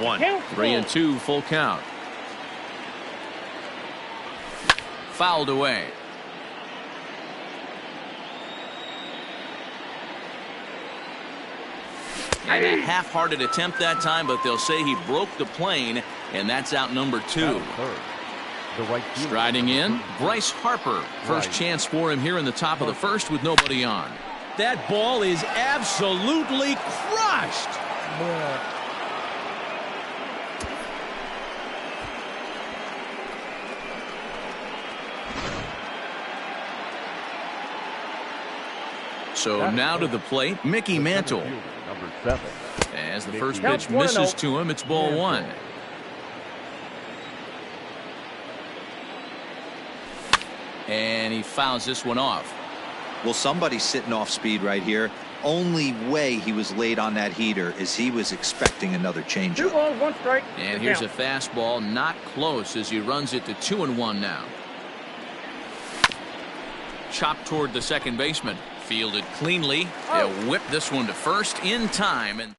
1. 3-2 full count. Fouled away. And a half-hearted attempt that time, but they'll say he broke the plane, and that's out number 2. Striding in, Bryce Harper. First chance for him here in the top of the first with nobody on. That ball is absolutely crushed. So now to the plate, Mickey Mantle. As the first pitch misses to him, it's ball 1. And he fouls this one off. Well, somebody's sitting off speed right here. Only way he was late on that heater is he was expecting another changeup. 2 balls, 1 strike. And here's a fastball, not close, as he runs it to 2-1 now. Chopped toward the second baseman. Fielded cleanly. They'll whip this one to first in time. And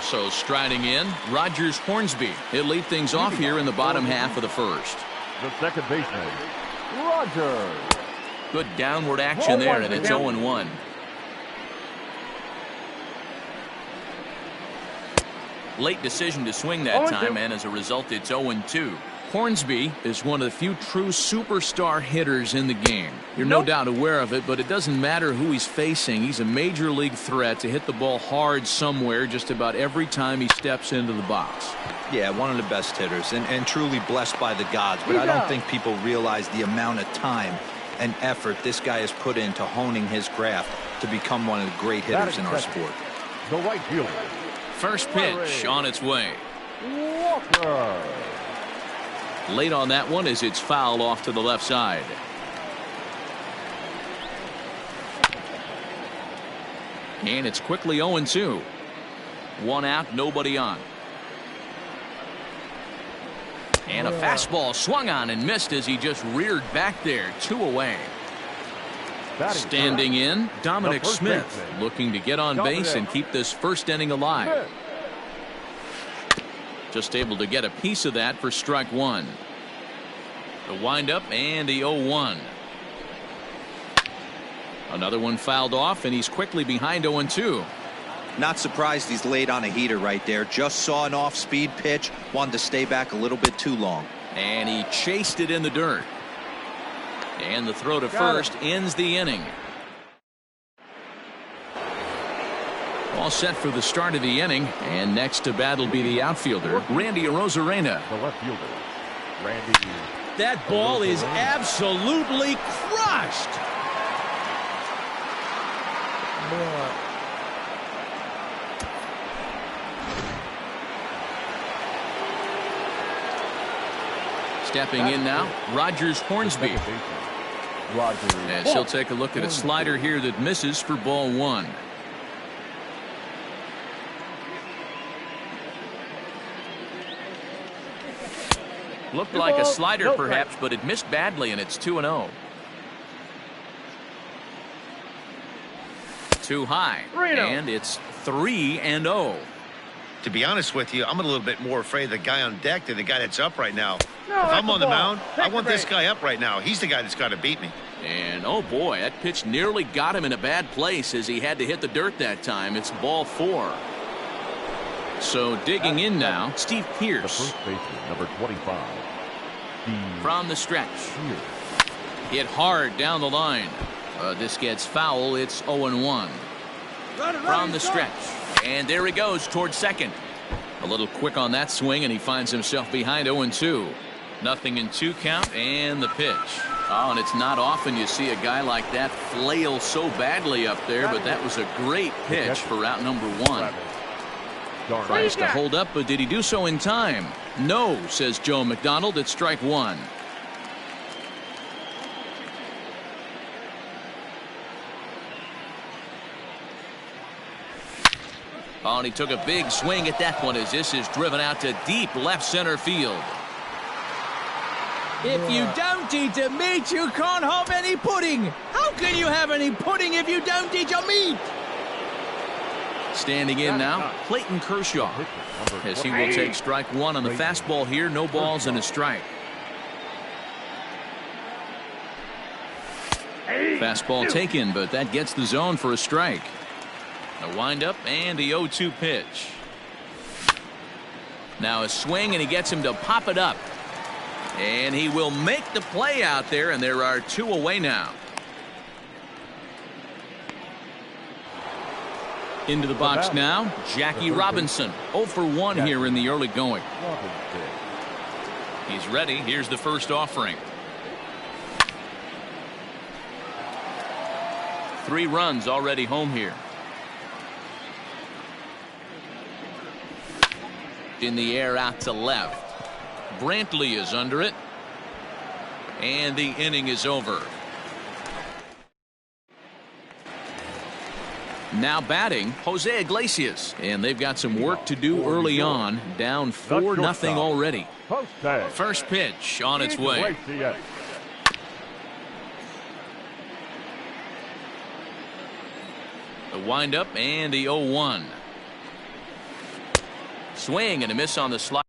so striding in, Rogers Hornsby. He'll lead things off here in the bottom half of the first. The second baseman, Rogers. Good downward action there, and it's 0-1. Late decision to swing that time, and as a result, it's 0-2. Hornsby is one of the few true superstar hitters in the game. You're no doubt aware of it, but it doesn't matter who he's facing. He's a major league threat to hit the ball hard somewhere just about every time he steps into the box. Yeah, one of the best hitters and truly blessed by the gods, but I don't think people realize the amount of time and effort this guy has put into honing his craft to become one of the great hitters in our sport. The right fielder. First pitch on its way. Walker. Late on that one as it's fouled off to the left side. And it's quickly 0-2. 1 out, nobody on. And a fastball swung on and missed as he just reared back there. 2 away. Standing in, Dominic Smith looking to get on base and keep this first inning alive. Just able to get a piece of that for strike 1. The windup and the 0-1. Another one fouled off, and he's quickly behind 0-2. Not surprised he's late on a heater right there. Just saw an off-speed pitch. Wanted to stay back a little bit too long. And he chased it in the dirt. And the throw to first ends the inning. All set for the start of the inning, and next to bat will be the outfielder, Randy Arozarena. The left fielder, Randy. That ball is absolutely crushed. Stepping in now, Rogers Hornsby. And she'll take a look at a slider here that misses for ball 1. Looked like a slider perhaps, but it missed badly, and it's 2-0. Too high, and it's 3-0. To be honest with you, I'm a little bit more afraid of the guy on deck than the guy that's up right now. If I'm on the mound, I want this guy up right now. He's the guy that's got to beat me. And oh boy, that pitch nearly got him in a bad place as he had to hit the dirt that time. It's ball 4. So digging in now, Steve Pearce. The first baseman, number 25. From the stretch. Hit hard down the line. This gets foul. It's 0-1. From the stretch. And there he goes towards second. A little quick on that swing, and he finds himself behind 0-2. Nothing in 2 count, and the pitch. Oh, and it's not often you see a guy like that flail so badly up there, but that was a great pitch for out number 1. Tries to hold up, but did he do so in time? No, says Joe McDonald. It's strike 1. Oh, and he took a big swing at that one as this is driven out to deep left center field. If you don't eat the meat, you can't have any pudding. How can you have any pudding if you don't eat your meat? Standing in now, Clayton Kershaw, as he will take strike one on the fastball here. No balls and a strike. Fastball taken, but that gets the zone for a strike. A windup and the 0-2 pitch. Now a swing, and he gets him to pop it up. And he will make the play out there, and there are two away now. Into the box now, Jackie Robinson. 0 for 1 here in the early going. He's ready. Here's the first offering. 3 runs already home here. In the air out to left. Brantley is under it. And the inning is over. Now batting, Jose Iglesias. And they've got some work to do early on. Down 4-0 already. First pitch on its way. The windup and the 0-1. Swing and a miss on the slide.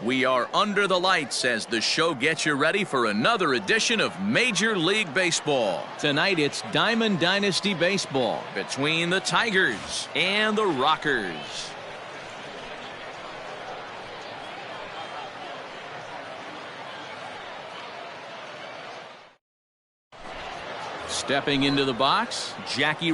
We are under the lights as the show gets you ready for another edition of Major League Baseball. Tonight it's Diamond Dynasty Baseball between the Tigers and the Rockers. Stepping into the box, Jackie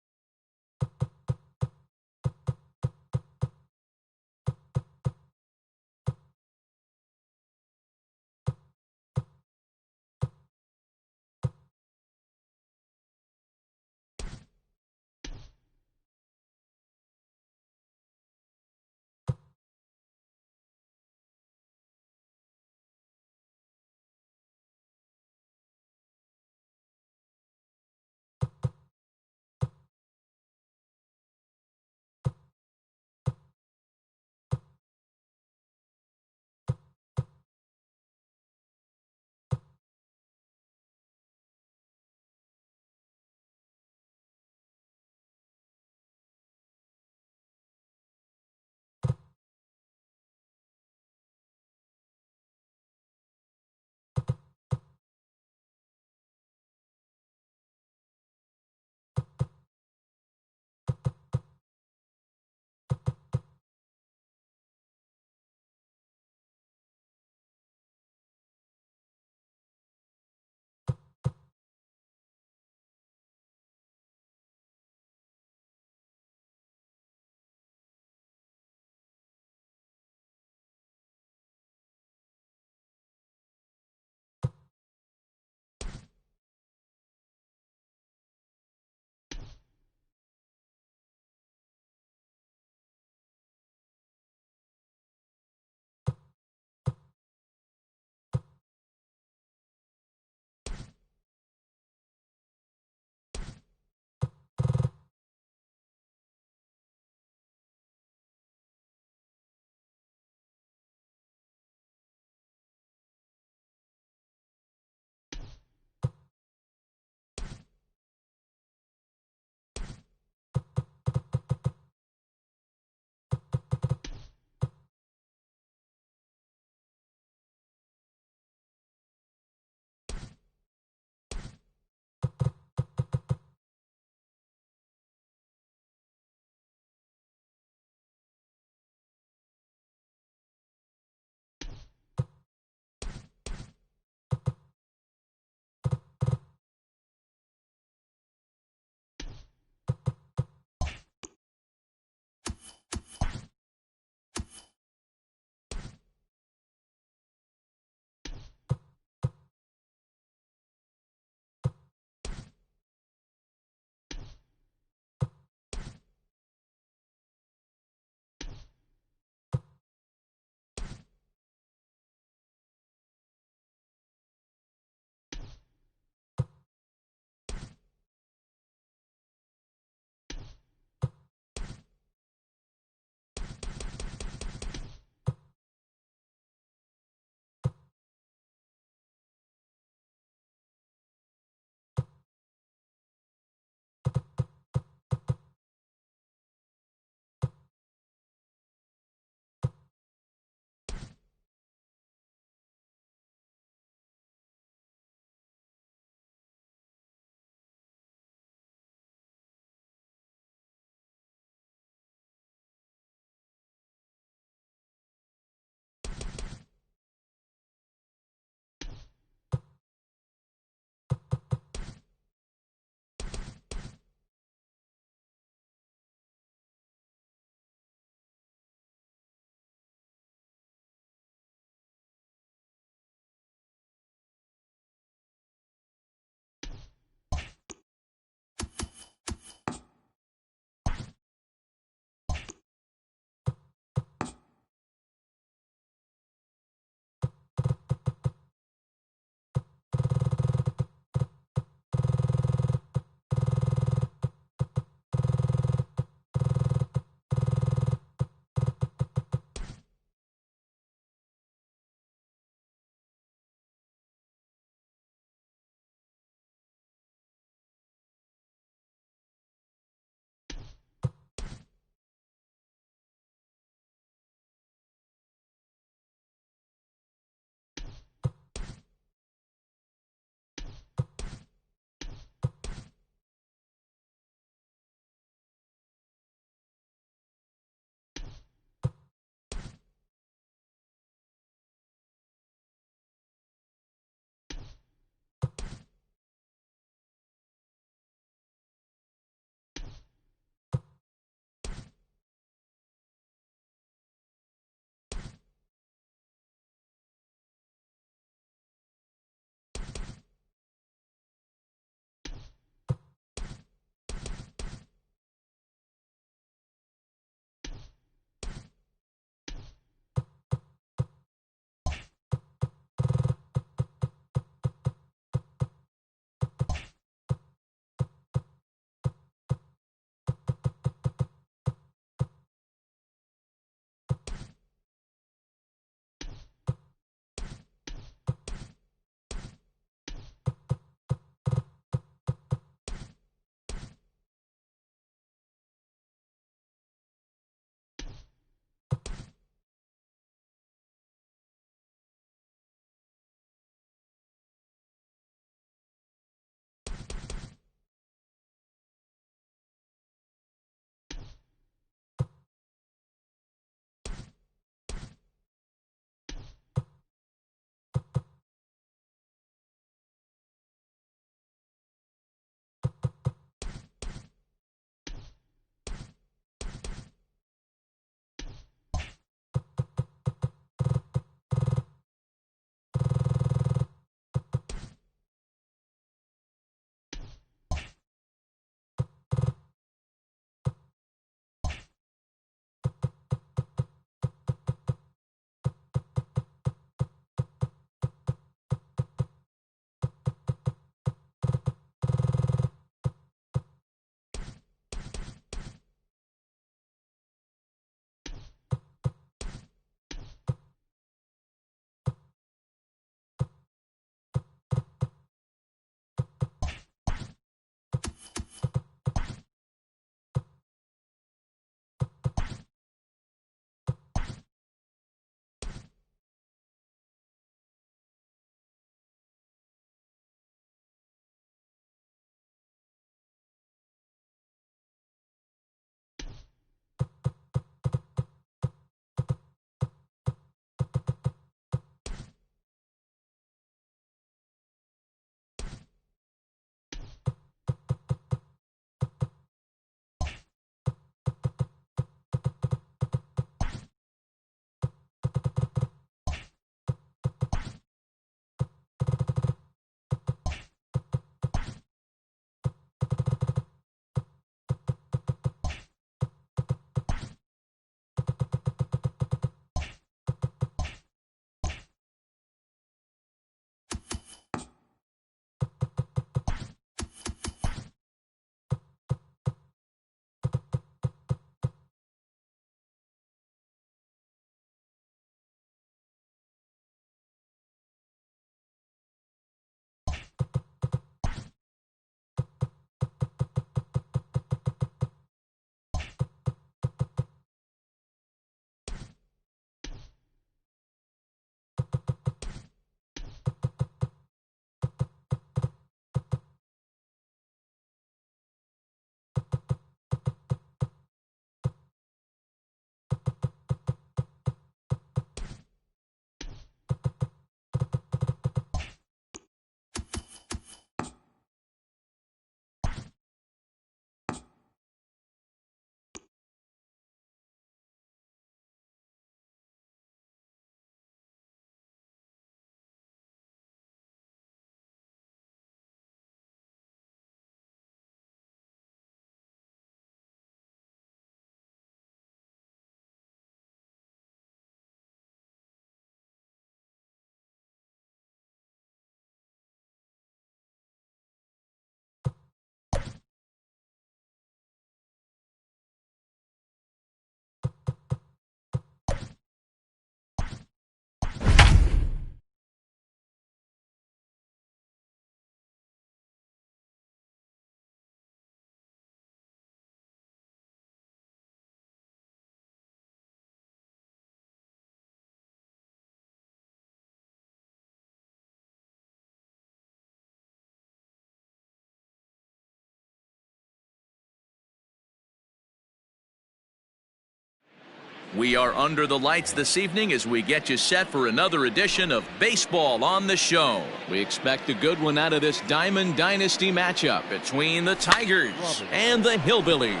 We are under the lights this evening as we get you set for another edition of Baseball on the Show. We expect a good one out of this Diamond Dynasty matchup between the Tigers and the Hillbillies.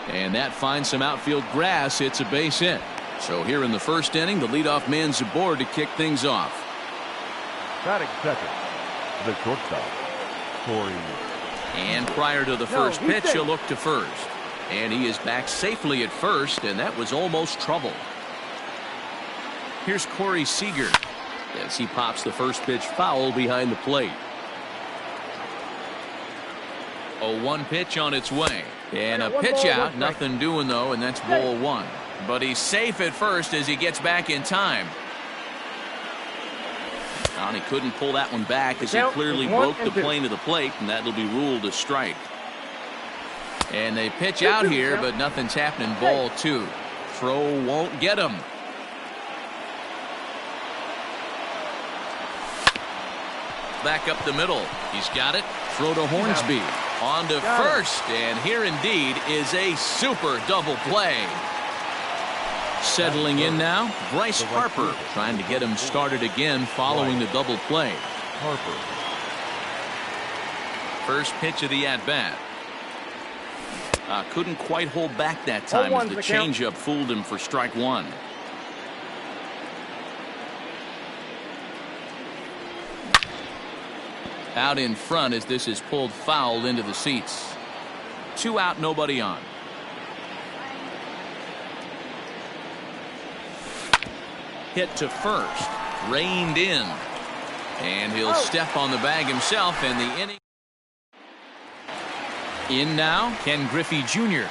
And that finds some outfield grass. It's a base hit. So here in the first inning, the leadoff man's aboard to kick things off. Batting second, the shortstop, Corey. And prior to the first pitch, he'll look to first. And he is back safely at first, and that was almost trouble. Here's Corey Seager as he pops the first pitch foul behind the plate. 0-1 pitch on its way. And a pitch out, nothing doing though, and that's ball one. But he's safe at first as he gets back in time. And he couldn't pull that one back as he clearly broke the plane of the plate, and that'll be ruled a strike. And they pitch out here, but nothing's happening. Ball two. Throw won't get him. Back up the middle. He's got it. Throw to Hornsby. On to first. And here indeed is a super double play. Settling in now, Bryce Harper trying to get him started again following the double play. Harper. First pitch of the at-bat. Couldn't quite hold back that time as the changeup fooled him for strike one. Out in front as this is pulled foul into the seats. 2 out, nobody on. Hit to first, reined in, and he'll step on the bag himself, and the inning. In now, Ken Griffey Jr.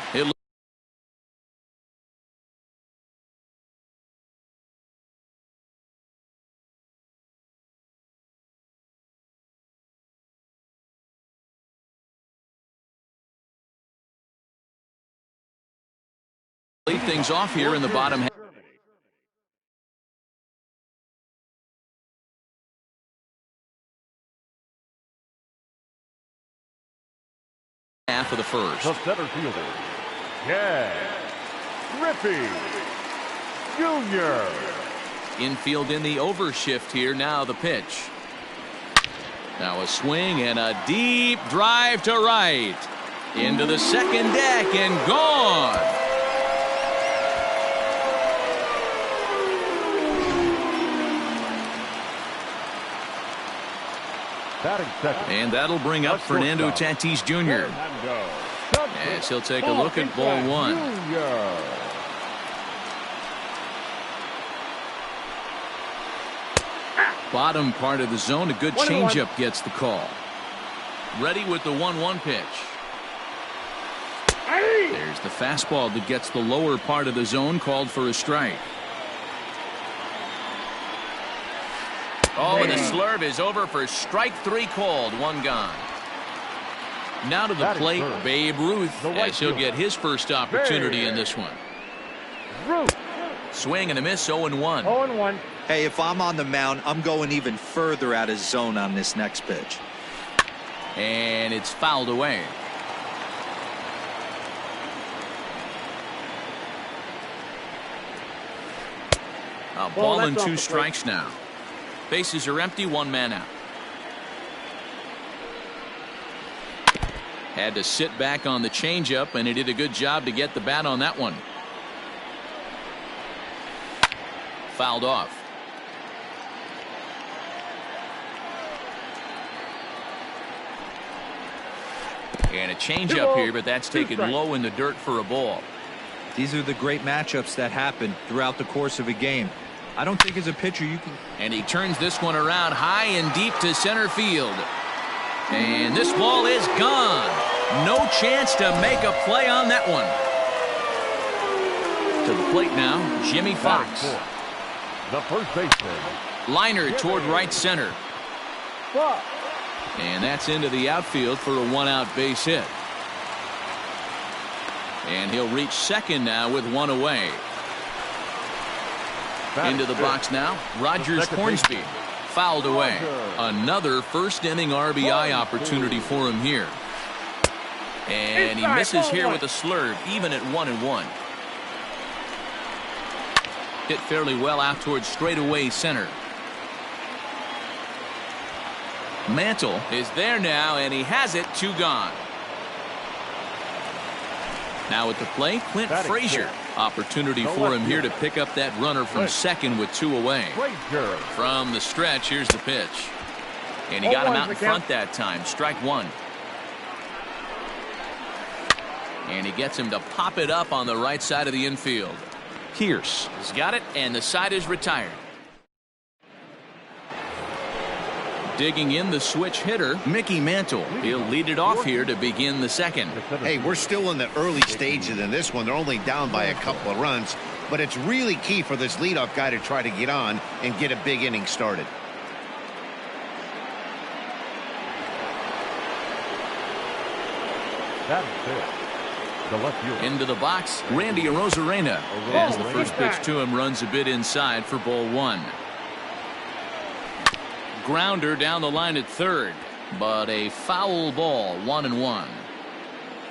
Lead things off here in the bottom half of the first. The center fielder, Ken Griffey Jr. Infield in the overshift here. Now the pitch. Now a swing and a deep drive to right. Into the second deck and gone. Batting second. And that'll bring up Fernando Tatis Jr. As he'll take a look at ball one. Bottom part of the zone, a good changeup gets the call. Ready with the 1-1 pitch. There's the fastball that gets the lower part of the zone, called for a strike. Oh, and the slurve is over for strike 3 called. 1 gone. Now to the plate, Babe Ruth, as he'll get his first opportunity in this one. Swing and a miss, 0-1. 0-1. Hey, if I'm on the mound, I'm going even further out of zone on this next pitch. And it's fouled away. A ball and 2 strikes now. Bases are empty, 1 man out. Had to sit back on the changeup, and he did a good job to get the bat on that one. Fouled off. And a changeup here, but that's taken low in the dirt for a ball. These are the great matchups that happen throughout the course of a game. I don't think as a pitcher you can. And he turns this one around high and deep to center field. And this ball is gone. No chance to make a play on that one. To the plate now, Jimmy Fox. The first baseman. Liner toward right center. And that's into the outfield for a 1-out base hit. And he'll reach second now with 1 away. Into the box now, Rogers Hornsby. Fouled away. Another first inning RBI opportunity for him here. And he misses here with a slurve, even at 1-1. Hit fairly well out towards straightaway center. Mantle is there now, and he has it. 2 gone. Now at the plate, Clint Frazier. Opportunity for him here to pick up that runner from second with 2 away. From the stretch, here's the pitch. And he got him out in front that time. Strike 1. And he gets him to pop it up on the right side of the infield. Pierce has got it, and the side is retired. Digging in the switch hitter, Mickey Mantle. He'll lead it off here to begin the second. Hey, we're still in the early stages in this one. They're only down by a couple of runs, but it's really key for this leadoff guy to try to get on and get a big inning started. That is it. The left field. Into the box, Randy Arozarena. As the first pitch to him runs a bit inside for ball 1. Grounder down the line at third, but a foul ball. 1-1.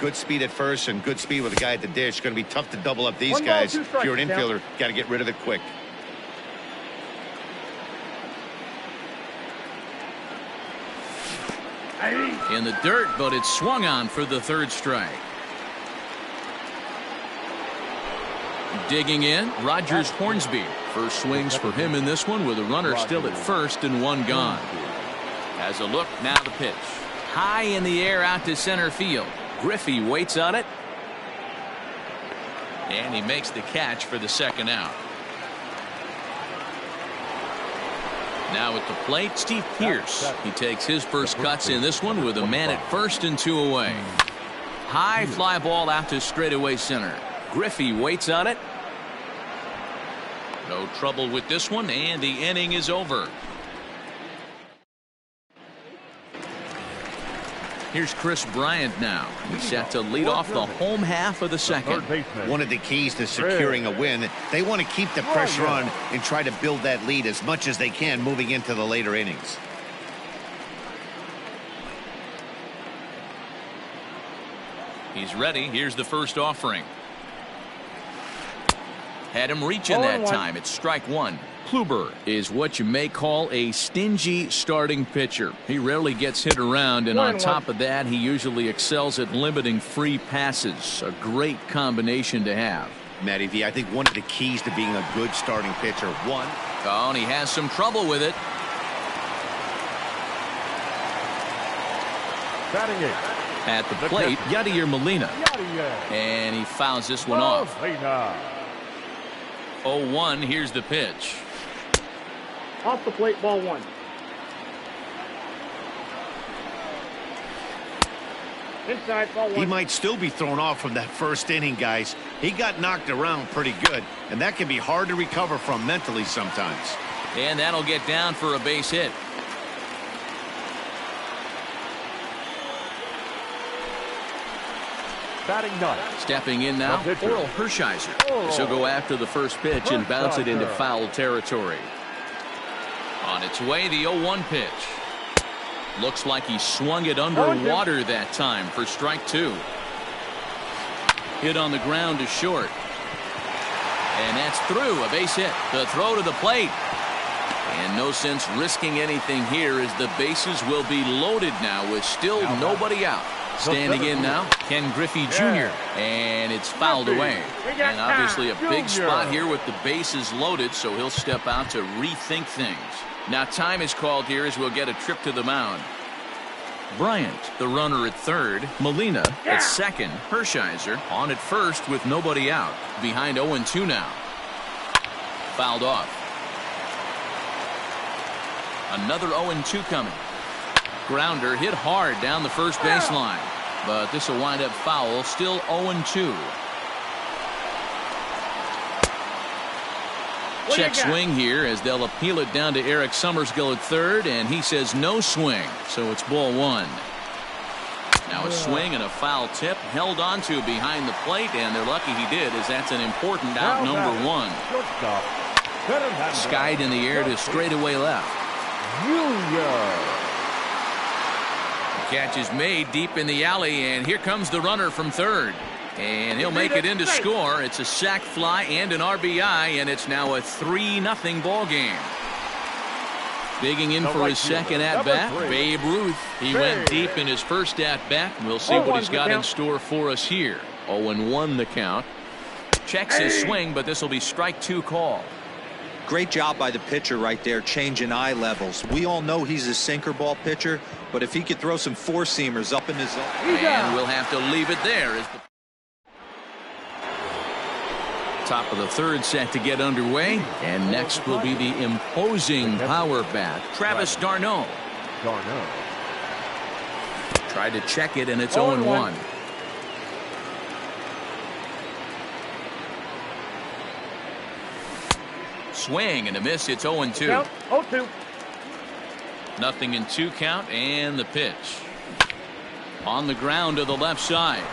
Good speed at first and good speed with the guy at the dish. It's going to be tough to double up these guys. If you're an infielder, got to get rid of it quick. In the dirt, but it's swung on for the 3rd strike. Digging in, Rogers Hornsby. First swings for him in this one with a runner still at first and 1 gone. Has a look, now the pitch. High in the air out to center field. Griffey waits on it. And he makes the catch for the 2nd out. Now at the plate, Steve Pierce. He takes his first cuts in this one with a man at first and 2 away. High fly ball out to straightaway center. Griffey waits on it. No trouble with this one, and the inning is over. Here's Chris Bryant now. He's set to lead off the home half of the second. One of the keys to securing a win, they want to keep the pressure on and try to build that lead as much as they can moving into the later innings. He's ready. Here's the first offering. Had him reaching that time. It's strike 1. Kluber is what you may call a stingy starting pitcher. He rarely gets hit around, and on top of that, he usually excels at limiting free passes. A great combination to have. Matty V, I think one of the keys to being a good starting pitcher, Oh, and he has some trouble with it. Batting 8. At the plate, Yadier Molina. And he fouls this one off. 0-1, here's the pitch. Off the plate, ball 1. Inside, ball 1. He might still be thrown off from that first inning, guys. He got knocked around pretty good, and that can be hard to recover from mentally sometimes. And that'll get down for a base hit. Batting 9. Stepping in now, Orel Hershiser. She'll go after the first pitch and bounce it into foul territory. On its way, the 0-1 pitch. Looks like he swung it underwater that time for strike 2. Hit on the ground to short. And that's through, a base hit. The throw to the plate. And no sense risking anything here as the bases will be loaded now with still nobody out. Standing in now, Ken Griffey Jr. And it's fouled away. And obviously a big spot here with the bases loaded, so he'll step out to rethink things. Now time is called here as we'll get a trip to the mound. Bryant, the runner at third. Molina at second. Hershiser on at first with nobody out. Behind 0-2 now. Fouled off. Another 0-2 coming. Grounder hit hard down the first baseline, but this will wind up foul. Still 0-2. Check swing here as they'll appeal it down to Eric Summerskill at third, and he says no swing, so it's ball 1. Now a swing and a foul tip held onto behind the plate, and they're lucky he did, as that's an important out number 1. Skied in the air to straightaway left. Catch is made deep in the alley, and here comes the runner from third. And he'll make it in to score. It's a sac fly and an RBI, and it's now a 3-0 ball game. Digging in for his second at-bat, Babe Ruth. He went deep in his first at-bat. We'll see what he's got in store for us here. 0-1 the count. Checks his swing, but this will be strike 2 call. Great job by the pitcher right there, changing eye levels. We all know he's a sinker ball pitcher, but if he could throw some four-seamers up in his zone. And we'll have to leave it there. As the top of the third set to get underway, and next will be the imposing power bat, Travis d'Arnaud. Tried to check it, and it's 0-1. Swing and a miss. It's 0-2. 0-2. Nothing in 2 count, and the pitch on the ground to the left side.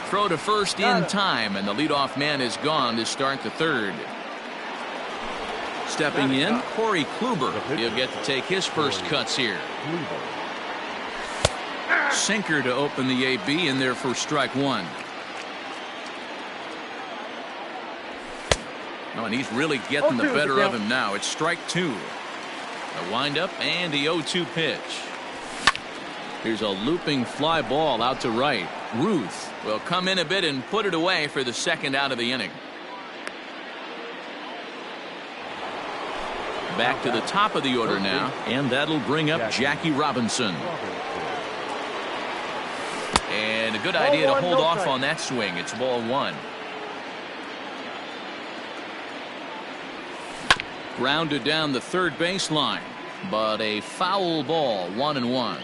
Throw to first in time, and the leadoff man is gone to start the third. Stepping in, Corey Kluber. He'll get to take his first cuts here. Sinker to open the AB in there for strike 1. Oh, and he's really getting the better of him now. It's strike 2. A windup and the 0-2 pitch. Here's a looping fly ball out to right. Ruth will come in a bit and put it away for the second out of the inning. Back to the top of the order now, and that'll bring up Jackie Robinson. And a good idea to hold off on that swing. It's ball 1. Grounded down the third baseline, but a foul ball, 1-1.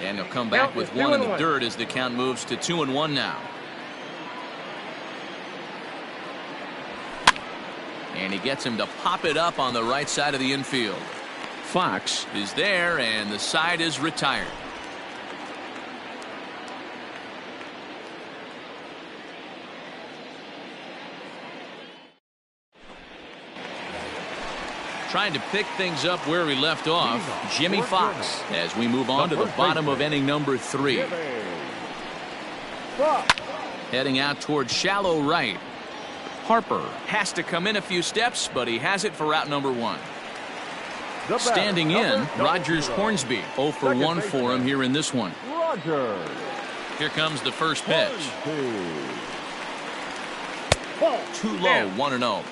And he'll come back with 1 in the dirt as the count moves to 2-1 now. And he gets him to pop it up on the right side of the infield. Fox is there, and the side is retired. Trying to pick things up where we left off, Jimmy Fox, as we move on to the bottom of inning number 3. Heading out towards shallow right. Harper has to come in a few steps, but he has it for out number 1. Standing in, Rogers Hornsby. 0 for 1 for him here in this one. Here comes the first pitch. Too low, 1-0.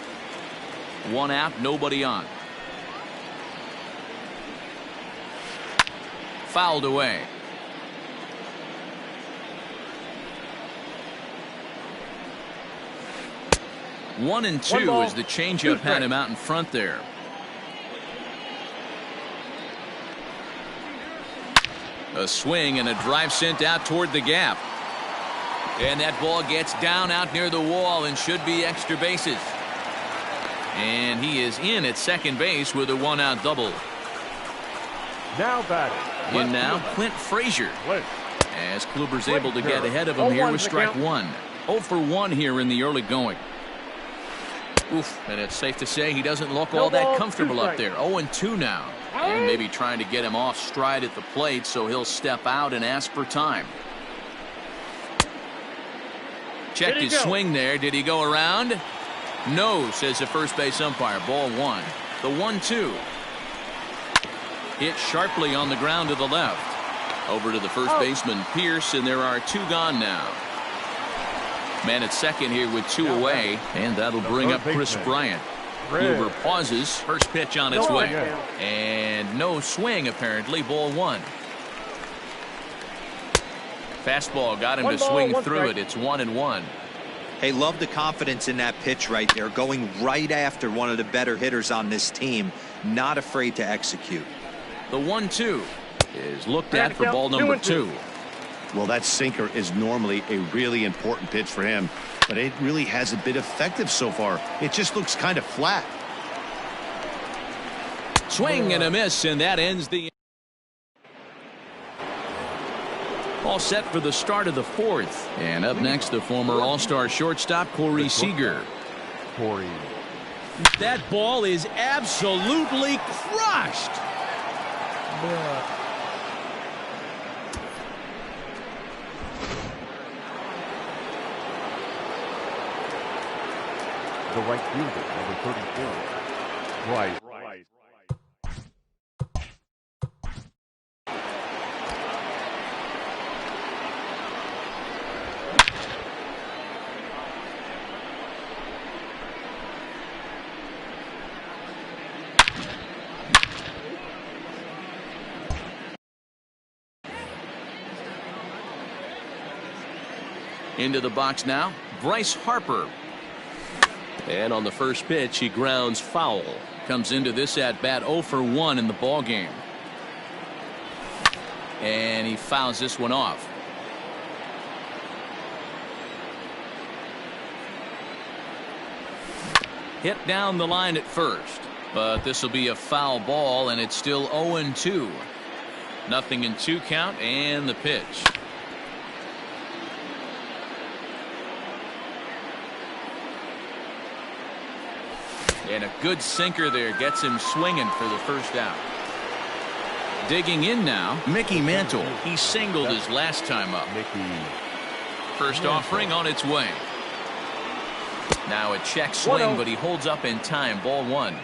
1 out, nobody on. Fouled away. One and 2 as the changeup had him out in front there. A swing and a drive sent out toward the gap. And that ball gets down out near the wall and should be extra bases. And he is in at second base with a 1-out double. Now batting. In now, Clint Frazier. As Kluber's able to get ahead of him here with strike 1. 0 for 1 here in the early going. Oof, and it's safe to say he doesn't look all that comfortable up there. 0-2 now. And maybe trying to get him off stride at the plate, so he'll step out and ask for time. Checked his swing there. Did he go around? No, says the first base umpire. Ball 1. The 1-2. Hit sharply on the ground to the left. Over to the first baseman, Pierce, and there are 2 gone now. Man at second here with 2 away, and that'll bring up Chris Bryant. Kluber pauses. First pitch on its way. And no swing, apparently. Ball 1. Fastball got him to swing through it. It's 1-1. Hey, love the confidence in that pitch right there. Going right after one of the better hitters on this team. Not afraid to execute. The 1-2 is looked at for ball number 2. Well, that sinker is normally a really important pitch for him, but it really hasn't been effective so far. It just looks kind of flat. Swing and a miss, and that ends the. All set for the start of the 4th. And up next, the former All-Star shortstop, Corey Seager. That ball is absolutely crushed. the right fielder, number 34. Right. Into the box now, Bryce Harper. And on the first pitch, he grounds foul. Comes into this at bat 0 for 1 in the ball game. And he fouls this one off. Hit down the line at first, but this will be a foul ball, and it's still 0-2. Nothing in 2 count, and the pitch. And a good sinker there gets him swinging for the first out. Digging in now, Mickey Mantle. He singled his last time up. First offering on its way. Now a check swing, but he holds up in time. Ball 1.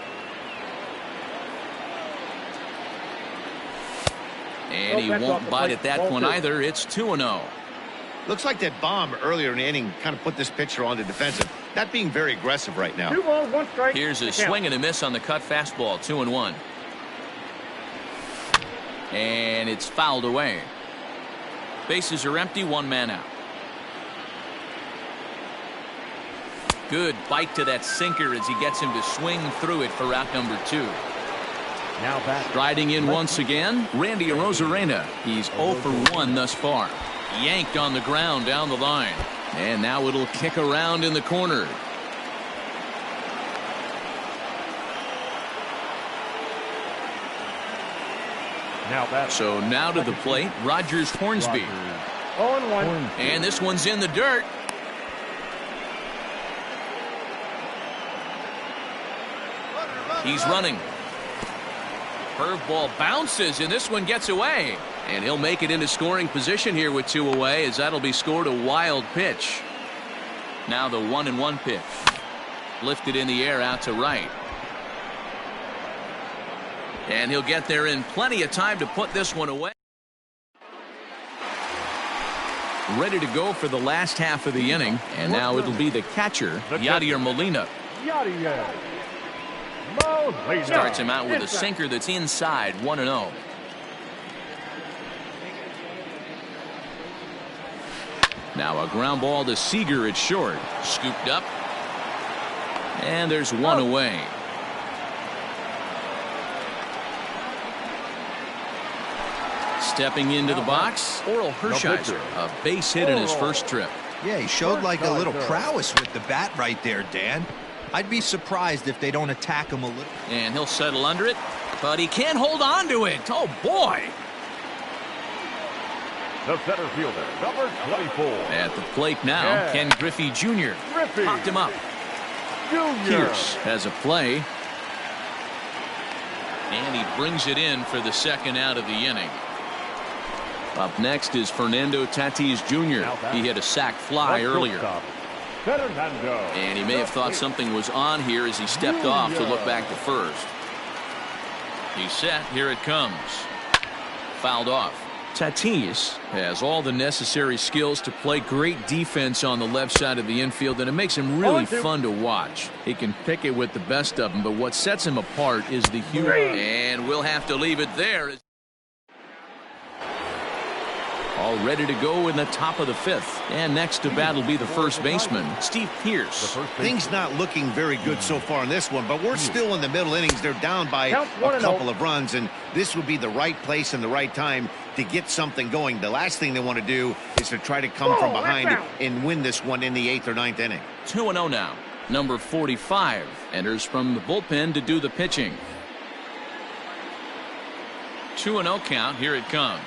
And he won't bite at that one either. It's 2-0. Looks like that bomb earlier in the inning kind of put this pitcher on the defensive. Not being very aggressive right now. 2 balls, 1 strike. Here's a swing and a miss on the cut fastball. 2-1. And it's fouled away. Bases are empty. 1 man out. Good bite to that sinker as he gets him to swing through it for out number 2. Now back. Striding in once again, Randy Arozarena. He's 0 for 1 thus far. Yanked on the ground down the line. And now it'll kick around in the corner. Now back. So now to the plate, Rogers Hornsby. 0-1. And this one's in the dirt. He's running. Curveball bounces, and this one gets away. And he'll make it into scoring position here with 2 away, as that'll be scored a wild pitch. Now the 1-1 pitch. Lifted in the air out to right. And he'll get there in plenty of time to put this one away. Ready to go for the last half of the inning. And now it'll be the catcher, Yadier Molina. Yadier. Starts him out with a sinker that's inside. 1-0. Now a ground ball to Seager at short. Scooped up. And there's 1 away. Stepping into the box, Oral Hershiser. A base hit in his first trip. Yeah, he showed like a little prowess with the bat right there, Dan. I'd be surprised if they don't attack him a little. And he'll settle under it, but he can't hold on to it. Oh, boy. The center fielder, number 24. At the plate now, Ken Griffey Jr. Popped him up. Pierce has a play. And he brings it in for the second out of the inning. Up next is Fernando Tatis Jr. He hit a sac fly earlier. And he may have thought something was on here as he stepped off to look back to first. He's set. Here it comes. Fouled off. Tatis has all the necessary skills to play great defense on the left side of the infield, and it makes him really fun to watch. He can pick it with the best of them, but what sets him apart is the humor. And we'll have to leave it there. All ready to go in the top of the 5th. And next to bat will be the first baseman, Steve Pierce. Things not looking very good so far in this one, but we're still in the middle innings. They're down by a couple of runs, and this would be the right place and the right time to get something going. The last thing they want to do is to try to come from behind and win this one in the 8th or 9th inning. 2-0 now. Number 45 enters from the bullpen to do the pitching. 2-0 count. Here it comes.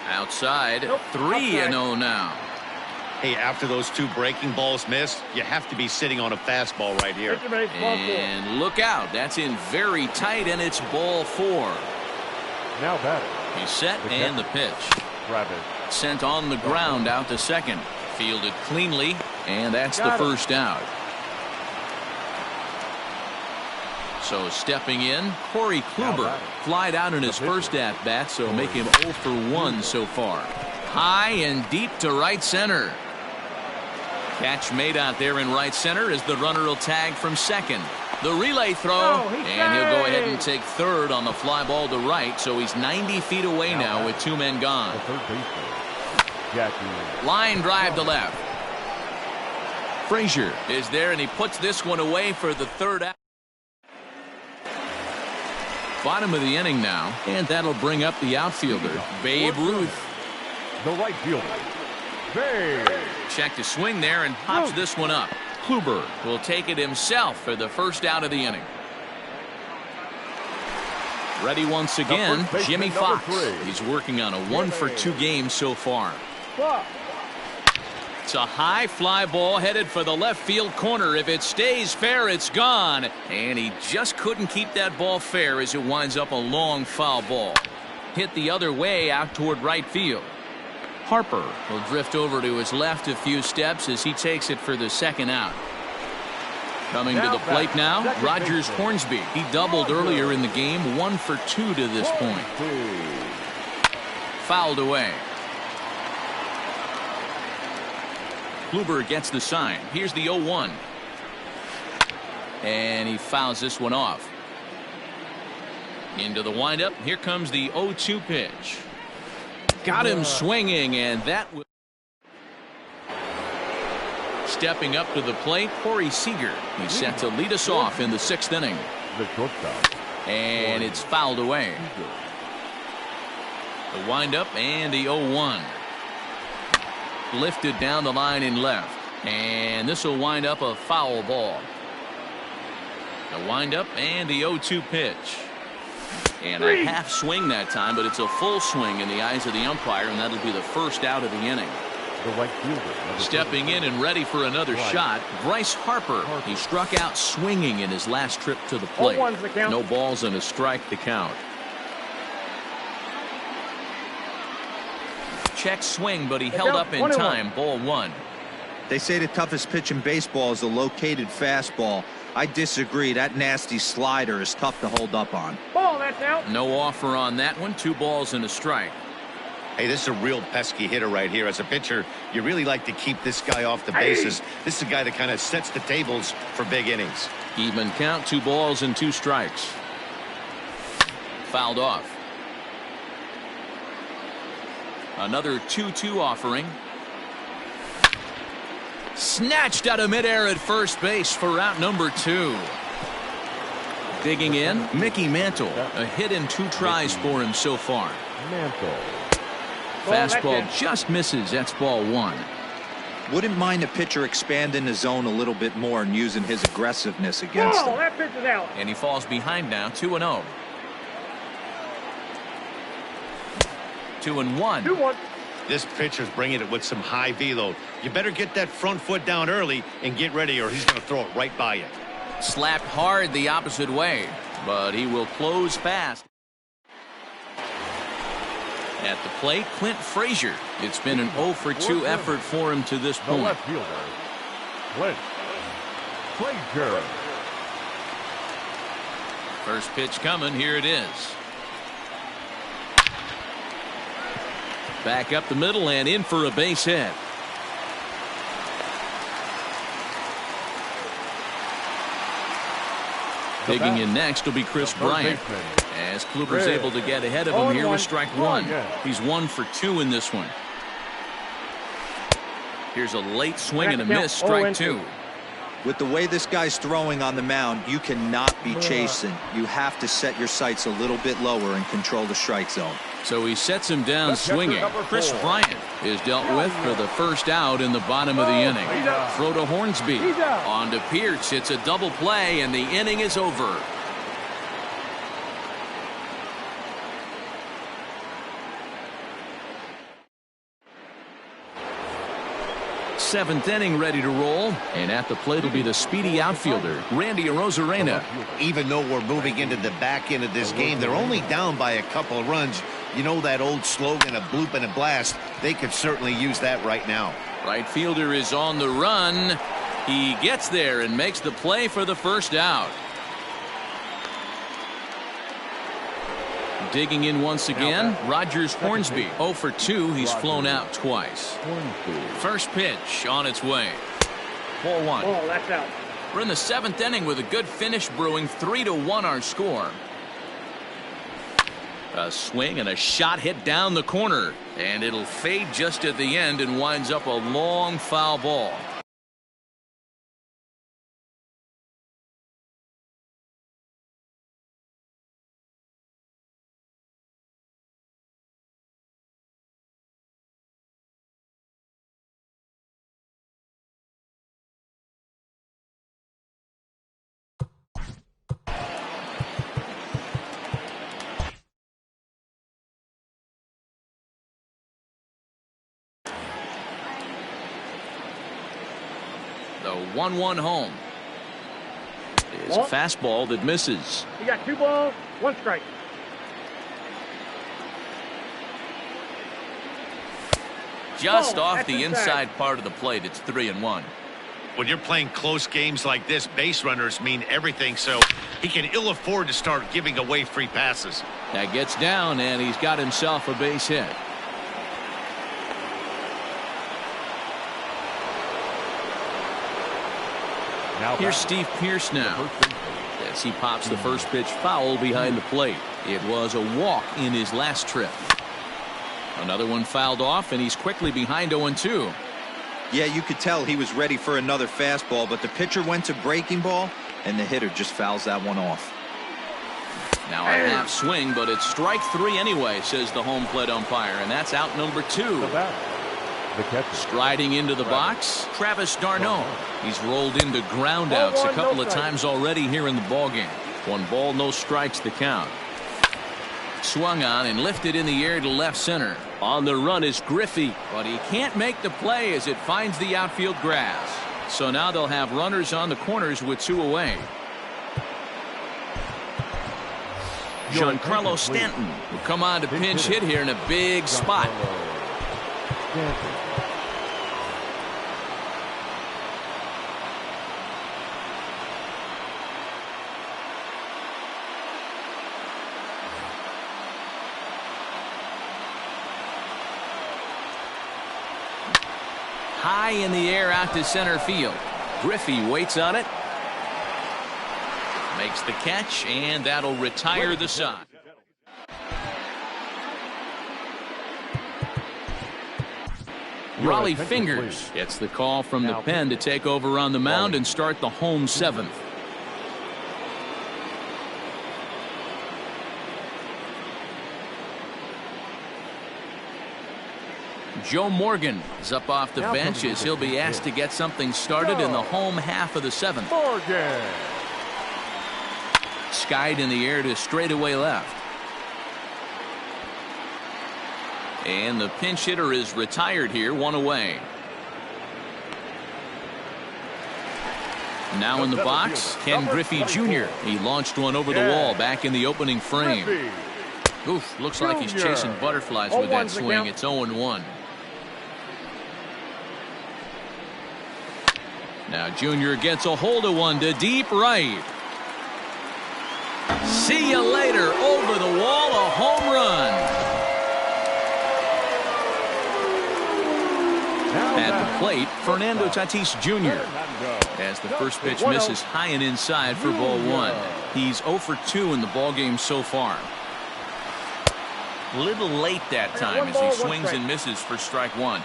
Outside, 3-0 now. Hey, after those 2 breaking balls missed, you have to be sitting on a fastball right here. And look out. That's in very tight, and it's ball 4. Now batting. He's set, and the pitch. Sent on the ground out to second. Fielded cleanly, and that's the first out. So stepping in, Corey Kluber flied out in his first at-bat, so make him 0 for 1 so far. High and deep to right center. Catch made out there in right center as the runner will tag from second. The relay throw, and he'll go ahead and take third on the fly ball to right, so he's 90 feet away now with 2 men gone. Line drive to left. Frazier is there, and he puts this one away for the third out. Bottom of the inning now, and that'll bring up the outfielder, Babe Ruth. The right fielder, Babe. Check to swing there and pops this one up. Kluber will take it himself for the first out of the inning. Ready once again, Jimmy Fox. He's working on a 1 for 2 game so far. It's a high fly ball headed for the left field corner. If it stays fair, it's gone. And he just couldn't keep that ball fair as it winds up a long foul ball. Hit the other way out toward right field. Harper will drift over to his left a few steps as he takes it for the second out. Coming to the plate now, Rogers Hornsby. He doubled earlier in the game, 1 for 2 to this point. Fouled away. Kluber gets the sign. Here's the 0-1. And he fouls this one off. Into the windup. Here comes the 0-2 pitch. Got him swinging, and that was stepping up to the plate, Corey Seager. He's set to lead us off in the 6th inning. And it's fouled away. The windup and the 0-1. Lifted down the line in left. And this will wind up a foul ball. The windup and the 0-2 pitch. And a half swing that time, but it's a full swing in the eyes of the umpire, and that'll be the first out of the inning. The right fielder, stepping in and ready for another shot, Bryce Harper. He struck out swinging in his last trip to the plate. No balls and a strike to count. Check swing, but he held up in time. Ball 1. They say the toughest pitch in baseball is a located fastball. I disagree. That nasty slider is tough to hold up on. Ball, that's out. No offer on that one. 2 balls and a strike. Hey, this is a real pesky hitter right here. As a pitcher, you really like to keep this guy off the bases. This is a guy that kind of sets the tables for big innings. Even count, 2 balls and 2 strikes. Fouled off. Another 2-2 offering. Snatched out of midair at first base for out number 2. Digging in, Mickey Mantle. A hit in 2 tries for him so far. Mantle. Fastball just misses. That's ball 1. Wouldn't mind a pitcher expanding the zone a little bit more and using his aggressiveness against him. That pitch is out. And he falls behind now, 2-0. 2-1. 2-1. This pitcher's bringing it with some high velo. You better get that front foot down early and get ready, or he's going to throw it right by you. Slapped hard the opposite way, but he will close fast. At the plate, Clint Frazier. It's been an 0 for 2 effort for him to this The point. left fielder, Clint Frazier. First pitch coming. Here it is. Back up the middle and in for a base hit. Digging in next will be Chris Bryant. As Kluber's able to get ahead of him here with strike 1. He's 1 for 2 in this one. Here's a late swing and a miss. Strike 2. With the way this guy's throwing on the mound, you cannot be chasing. You have to set your sights a little bit lower and control the strike zone. So he sets him down swinging. Chris Bryant is dealt with for the first out in the bottom of the inning. Throw to Hornsby. On to Pierce. It's a double play, and the inning is over. Seventh inning ready to roll, and at the plate will be the speedy outfielder, Randy Arozarena. Even though we're moving into the back end of this game, they're only down by a couple of runs. You know that old slogan, a bloop and a blast. They could certainly use that right now. Right fielder is on the run. He gets there and makes the play for the first out. Digging in once again, Rogers Hornsby. 0 for 2. He's flown out twice. First pitch on its way. 4-1. Oh, that's out. We're in the 7th inning with a good finish brewing. 3-1 our score. A swing and a shot hit down the corner, and it'll fade just at the end and winds up a long foul ball. The 1-1 home is a fastball that misses. You got 2 balls, 1 strike. Just off the inside part of the plate. It's 3-1. When you're playing close games like this, base runners mean everything, so he can ill afford to start giving away free passes. That gets down, and he's got himself a base hit. Here's Steve Pearce now as he pops the first pitch foul behind the plate. It was a walk in his last trip. Another one fouled off, and he's quickly behind 0-2. Yeah, you could tell he was ready for another fastball, but the pitcher went to breaking ball, and the hitter just fouls that one off. Now a half swing, but it's strike 3 anyway, says the home plate umpire, and that's out number 2. Striding into the box, Travis d'Arnaud. He's rolled into groundouts a couple of times already here in the ballgame. 1 ball, no strikes the count. Swung on and lifted in the air to left center. On the run is Griffey, but he can't make the play as it finds the outfield grass. So now they'll have runners on the corners with 2 away. Giancarlo Stanton will come on to pinch hit here in a big spot. High in the air out to center field. Griffey waits on it. Makes the catch, and that'll retire the side. Raleigh Fingers gets the call from the pen to take over on the mound and start the home 7th. Joe Morgan is up off the bench as he'll be asked to get something started in the home half of the 7th. Morgan. Skied in the air to straightaway left. And the pinch hitter is retired here, 1 away. Now in the box, Ken Griffey Jr. He launched one over the wall back in the opening frame. Oof, looks like he's chasing butterflies with that swing. It's 0-1. Now Jr. gets a hold of one to deep right. See you later. Over the wall, a home run. At the plate, Fernando Tatis Jr. as the first pitch misses high and inside for ball 1. He's 0 for 2 in the ballgame so far. A little late that time as he swings and misses for strike 1.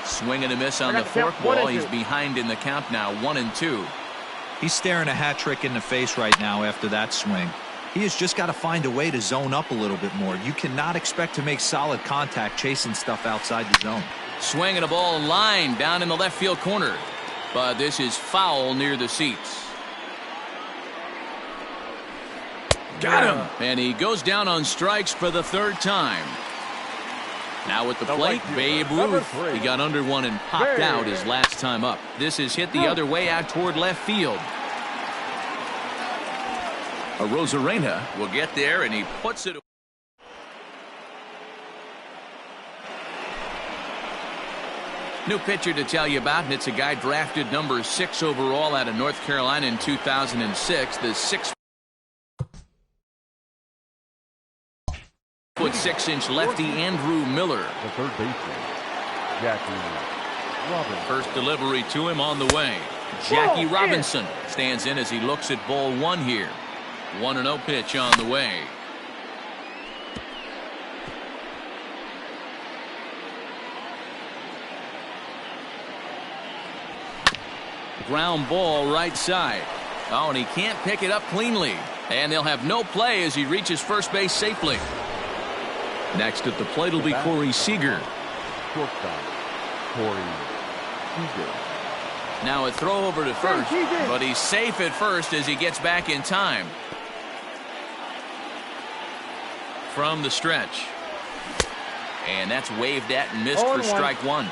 Swing and a miss on the forkball. He's behind in the count now, 1-2. He's staring a hat trick in the face right now after that swing. He has just got to find a way to zone up a little bit more. You cannot expect to make solid contact chasing stuff outside the zone. Swing and a ball line down in the left field corner. But this is foul near the seats. Got him. And he goes down on strikes for the 3rd time. Now at the plate, Babe Ruth. He got under one and popped out his last time up. This is hit the other way out toward left field. Arozarena will get there, and he puts it away. New pitcher to tell you about, and it's a guy drafted number 6 overall out of North Carolina in 2006. The 6 6-inch lefty Andrew Miller. The third baseman, Jackie Robinson. First delivery to him on the way. Jackie Robinson stands in as he looks at ball one here. 1-0 pitch on the way. Ground ball right side. Oh, and he can't pick it up cleanly. And they'll have no play as he reaches first base safely. Next at the plate will be Corey Seager. Shortstop, Corey Seager. Now a throw over to first, but he's safe at first as he gets back in time. From the stretch. And that's waved at and missed for strike one.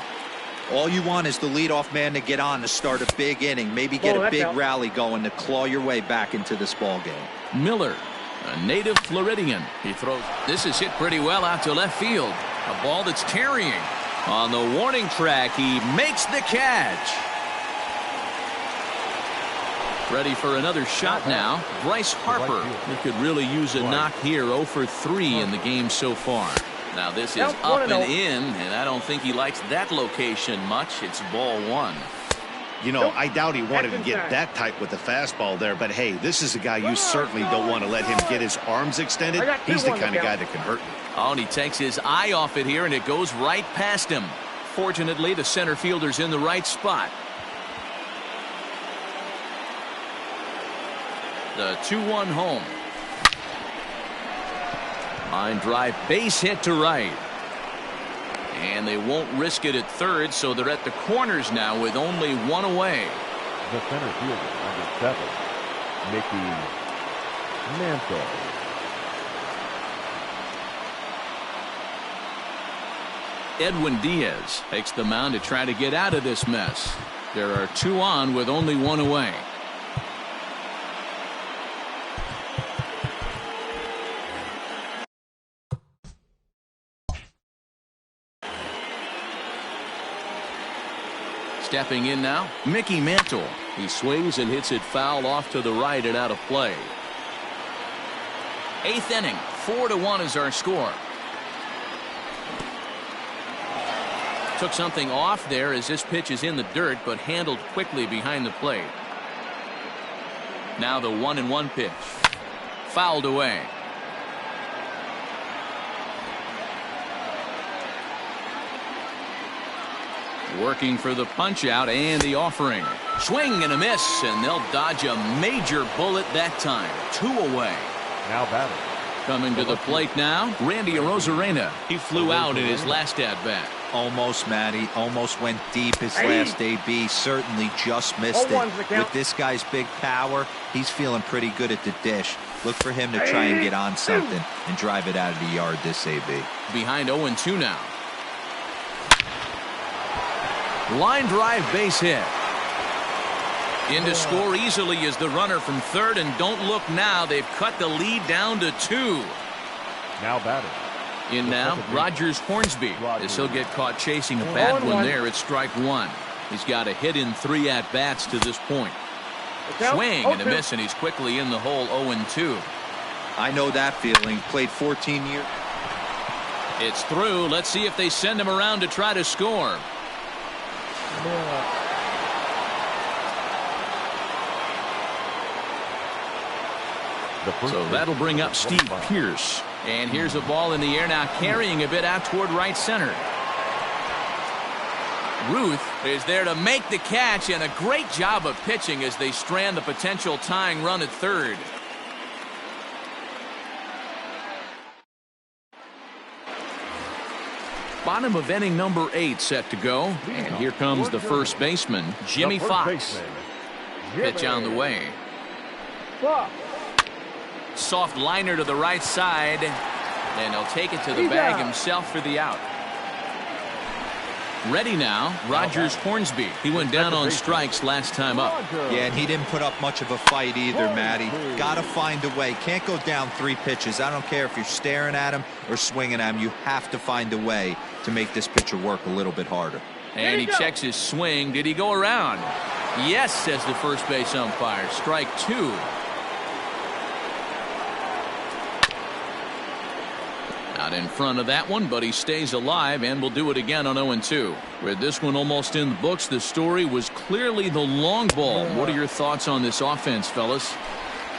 All you want is the leadoff man to get on to start a big inning, maybe get a big rally going to claw your way back into this ball game. Miller, a native Floridian. He throws. This is hit pretty well out to left field. A ball that's tarrying. On the warning track, he makes the catch. Ready for another shot now. Bryce Harper. He could really use a knock here. 0 for 3 in the game so far. Now this is up and in, and I don't think he likes that location much. It's ball one. You know, I doubt he wanted to get that tight with the fastball there, but hey, this is a guy you certainly don't want to let him get his arms extended. He's the kind of guy that can hurt you. Oh, and he takes his eye off it here, and it goes right past him. Fortunately, the center fielder's in the right spot. The 2-1 home. Line drive, base hit to right. And they won't risk it at third, so they're at the corners now with only one away. The center fielder, number 7, Mickey Mantle. Edwin Diaz takes the mound to try to get out of this mess. There are 2 on with only 1 away. Stepping in now, Mickey Mantle. He swings and hits it foul off to the right and out of play. 8th inning, 4-1 is our score. Took something off there as this pitch is in the dirt, but handled quickly behind the plate. Now the 1-1 pitch. Fouled away. Working for the punch out and the offering. Swing and a miss, and they'll dodge a major bullet that time. 2 away. Now batting. Coming to the plate now, Randy Arozarena. He flew out in his last at-bat. Almost, Matty. Almost went deep his last AB. Certainly just missed it. With this guy's big power, he's feeling pretty good at the dish. Look for him to try and get on something and drive it out of the yard this AB. Behind 0-2 now. Line drive, base hit. In to score easily is the runner from third, and don't look now. They've cut the lead down to 2. Now batting. In now, Rogers Hornsby, as he'll get caught chasing a bad one there at strike 1. He's got a hit in 3 at-bats to this point. Swing and a miss, and he's quickly in the hole. 0-2. I know that feeling. Played 14 years. It's through. Let's see if they send him around to try to score. So that'll bring up Steve Pearce. And here's a ball in the air now, carrying a bit out toward right center. Ruth is there to make the catch, and a great job of pitching as they strand the potential tying run at third. Bottom of inning number 8 set to go. And here comes the first baseman, Jimmy Fox. Pitch on the way. Soft liner to the right side. And he'll take it to the bag himself for the out. Ready now, Rogers Hornsby. He went down on strikes last time up. Yeah, and he didn't put up much of a fight either, Matty. Got to find a way. Can't go down 3 pitches. I don't care if you're staring at him or swinging at him. You have to find a way to make this pitcher work a little bit harder. And he checks his swing. Did he go around? Yes, says the first base umpire. Strike 2. Got in front of that one, but he stays alive and will do it again on 0-2. With this one almost in the books, the story was clearly the long ball. What are your thoughts on this offense, fellas?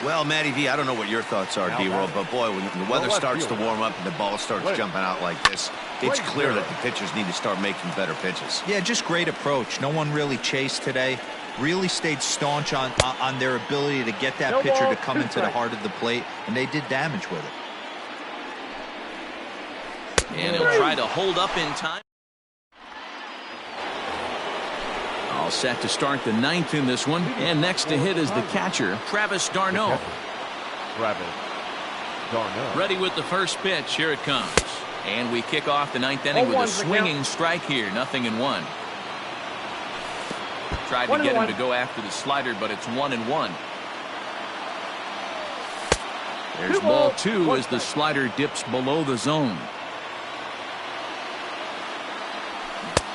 Well, Matty V, I don't know what your thoughts are, D-Roll, but boy, when the weather starts to warm up and the ball starts jumping out like this, it's clear that the pitchers need to start making better pitches. Yeah, just great approach. No one really chased today. Really stayed staunch on their ability to get that pitcher to come into the heart of the plate, and they did damage with it. And he'll try to hold up in time. All set to start the 9th in this one, and next to hit is the catcher, Travis d'Arnaud. Travis d'Arnaud. Ready with the first pitch. Here it comes. And we kick off the 9th inning with a swinging strike here. 0-1. Tried to get him to go after the slider, but it's 1-1. There's ball 2 as the slider dips below the zone.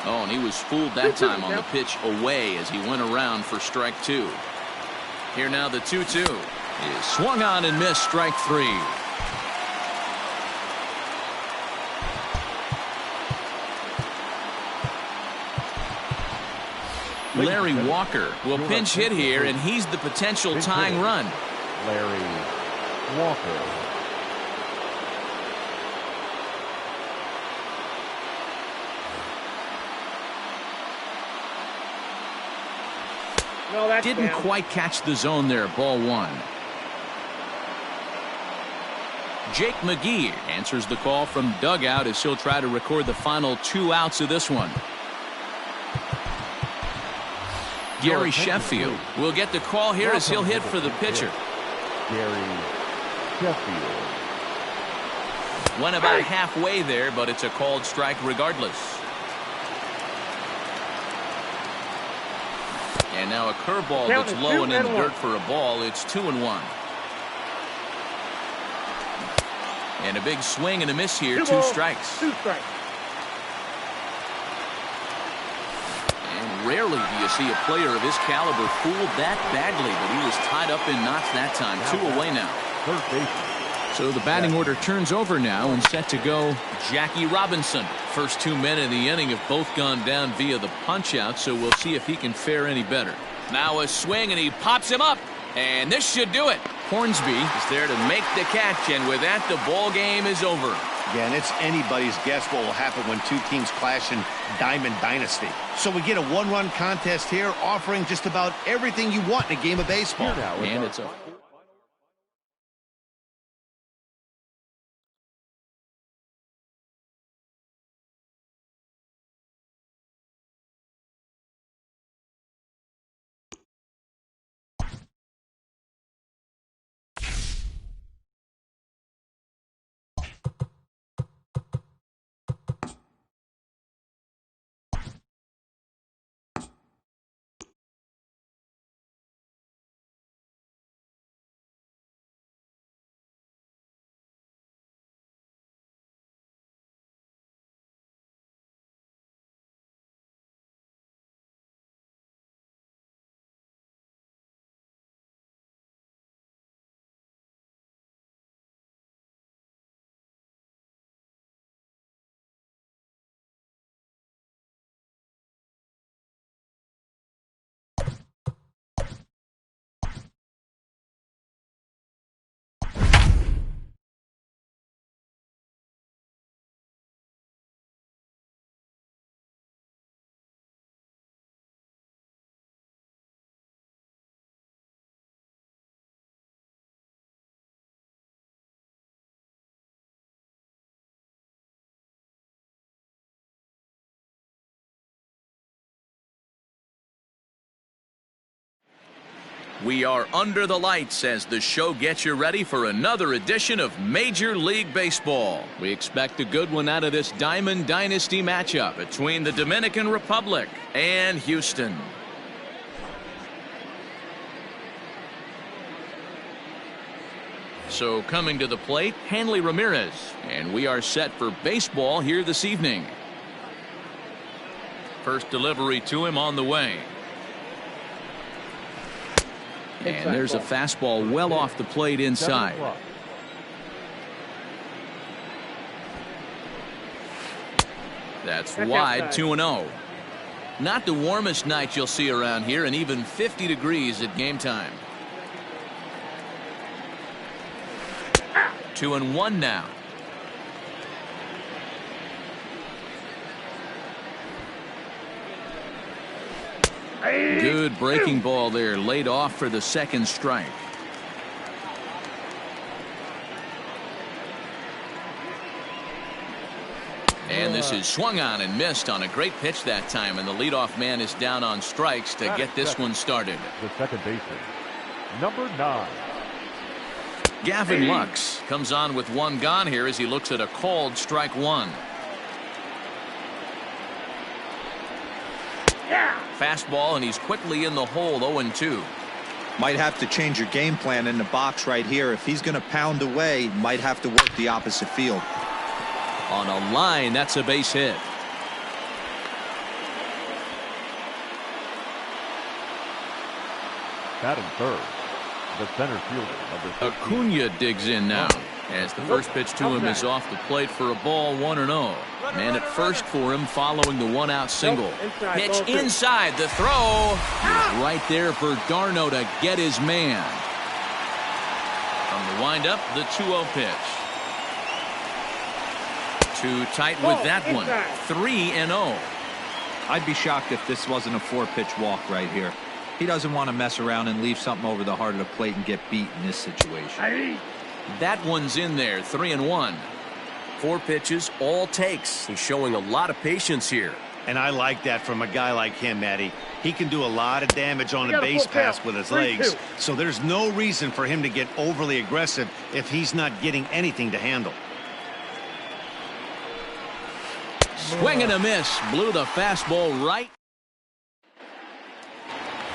Oh, and he was fooled that time on the pitch away as he went around for strike 2. Here now the 2-2. Is swung on and missed, strike 3. Larry Walker will pinch hit here, and he's the potential tying run. Larry Walker. No, that's Didn't down. quite catch the zone there, ball 1. Jake McGee Answers the call from dugout as he'll try to record the final 2 outs of this one. Gary Sheffield will get the call here as he'll hit for the pitcher. Gary Sheffield. Went about halfway there, but it's a called strike regardless. And now a curveball that's low and in the dirt for a ball. It's 2-1. And a big swing and a miss here. 2 strikes. 2 strikes. And rarely do you see a player of his caliber fooled that badly, but he was tied up in knots that time. 2 away now. Third baseman. So the batting order turns over now and set to go. Jackie Robinson. First 2 men in the inning have both gone down via the punch out, so we'll see if he can fare any better. Now a swing, and he pops him up. And this should do it. Hornsby is there to make the catch, and with that, the ball game is over. Yeah, and it's anybody's guess what will happen when 2 teams clash in Diamond Dynasty. So we get a 1-run contest here, offering just about everything you want in a game of baseball. And it's a We are under the lights as the show gets you ready for another edition of Major League Baseball. We expect a good one out of this Diamond Dynasty matchup between the Dominican Republic and Houston. So coming to the plate, Hanley Ramirez, and we are set for baseball here this evening. First delivery to him on the way. And there's a fastball well off the plate inside. That's wide, 2-0. Not the warmest night you'll see around here, and even 50 degrees at game time. 2-1 now. Good breaking ball there, laid off for the second strike. And this is swung on and missed on a great pitch that time, and the leadoff man is down on strikes to get this one started. The second baseman, number 9. Gavin Lux comes on with one gone here as he looks at a called strike one. Fastball, and he's quickly in the hole, 0-2. Might have to change your game plan in the box right here. If he's going to pound away, might have to work the opposite field. On a line, that's a base hit. Batting third, the center fielder, number 13. Acuna digs in now as the first pitch to him is off the plate for a ball, 1-0. Man at first for him following the one-out single. Pitch inside, the throw is right there for d'Arnaud to get his man. From the windup, the 2-0 pitch. Too tight with that one. 3-0. I'd be shocked if this wasn't a 4-pitch walk right here. He doesn't want to mess around and leave something over the heart of the plate and get beat in this situation. That one's in there, 3-1. 4 pitches, all takes. He's showing a lot of patience here. And I like that from a guy like him, Matty. He can do a lot of damage on a base pass with his legs, so there's no reason for him to get overly aggressive if he's not getting anything to handle. Swing and a miss. Blew the fastball right.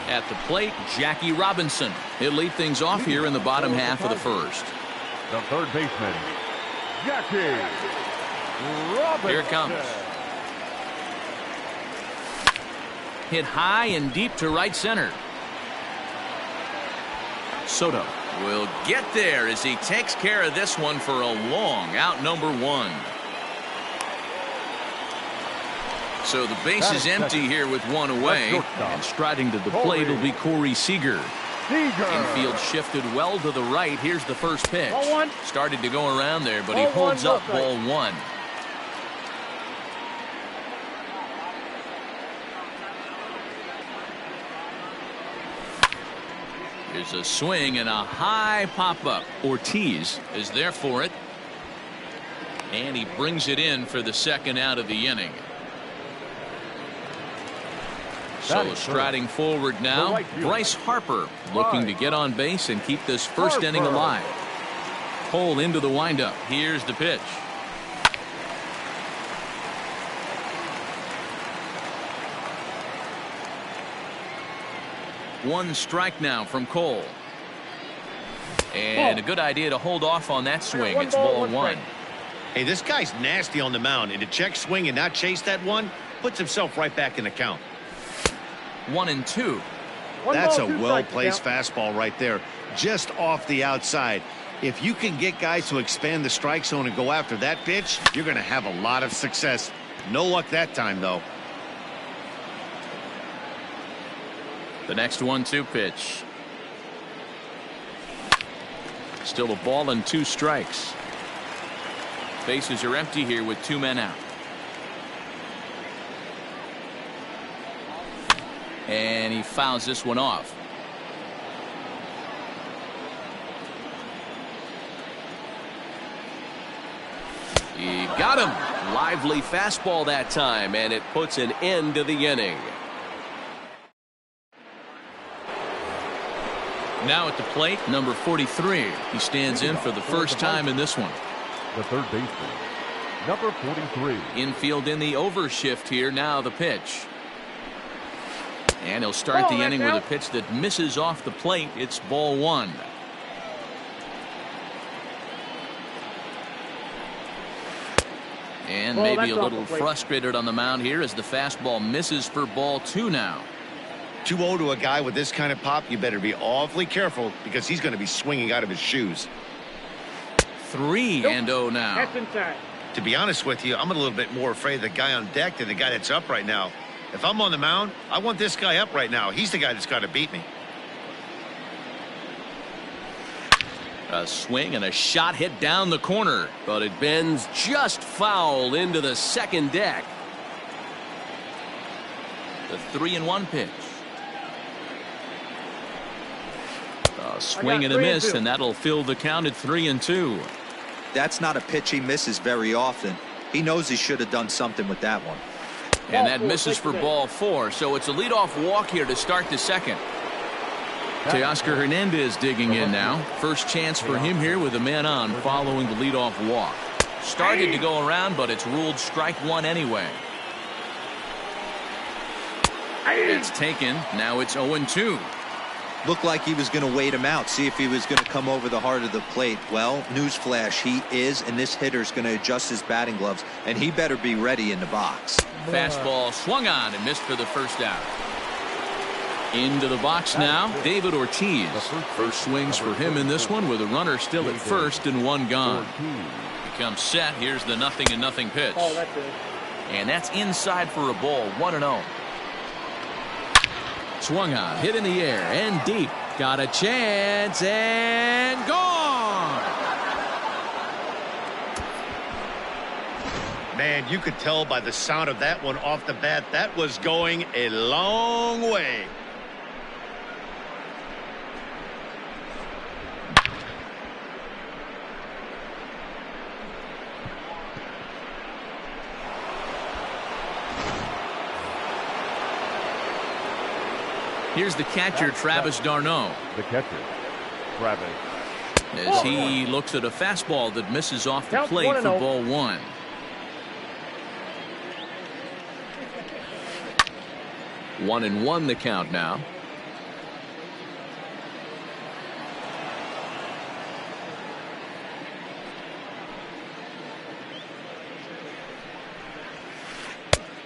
At the plate, Jackie Robinson. He'll lead things off here in the bottom half of the first. The third baseman, Jackie Robinson. Here it comes. Hit high and deep to right center. Soto will get there as he takes care of this one for a long out, number 1. So the base is empty here with one away, and striding to the plate will be Corey Seager. Infield shifted well to the right. Here's the first pitch. Started to go around there, but he holds up ball 1. Here's a swing and a high pop-up. Ortiz is there for it. And he brings it in for the second out of the inning. So striding forward now, Bryce Harper looking to get on base and keep this first inning alive. Cole into the windup. Here's the pitch. One strike now from Cole. And a good idea to hold off on that swing. It's ball 1. Hey, this guy's nasty on the mound, and to check swing and not chase that one puts himself right back in the count. 1-2. That's a well-placed fastball right there, just off the outside. If you can get guys to expand the strike zone and go after that pitch, you're going to have a lot of success. No luck that time, though. The next 1-2 pitch. Still a ball and 2 strikes. Bases are empty here with 2 men out. And he fouls this one off. He got him. Lively fastball that time, and it puts an end to the inning. Now at the plate, number 43. He stands in for the first time in this one. The third baseman, number 43. Infield in the overshift here. Now the pitch. And he'll start the inning with a pitch that misses off the plate. It's ball 1. And maybe a little frustrated on the mound here as the fastball misses for ball 2 now. 2-0 to a guy with this kind of pop, you better be awfully careful because he's going to be swinging out of his shoes. 3-0 now. To To be honest with you, I'm a little bit more afraid of the guy on deck than the guy that's up right now. If I'm on the mound, I want this guy up right now. He's the guy that's got to beat me. A swing and a shot hit down the corner, but it bends just foul into the second deck. The 3-1 pitch. A swing and a miss, and that'll fill the count at 3-2. That's not a pitch he misses very often. He knows he should have done something with that one. And that misses for ball 4, so it's a leadoff walk here to start the second. Teoscar Hernandez digging in now. First chance for him here with a man on following the leadoff walk. Started to go around, but it's ruled strike 1 anyway. It's taken. Now it's 0-2. Looked like he was going to wait him out, see if he was going to come over the heart of the plate. Well, newsflash, he is, and this hitter's going to adjust his batting gloves, and he better be ready in the box. Fastball swung on and missed for the first out. Into the box now, David Ortiz. First swings for him in this one with a runner still at first and 1 gone. Becomes set. Here's the 0-0 pitch. And that's inside for a ball, 1-0. Swung on, hit in the air and deep. Got a chance and gone. Man, you could tell by the sound of that one off the bat, that was going a long way. Here's the catcher, Travis d'Arnaud. The catcher, Travis. As he looks at a fastball that misses off the plate for ball 1. One and 1 the count now.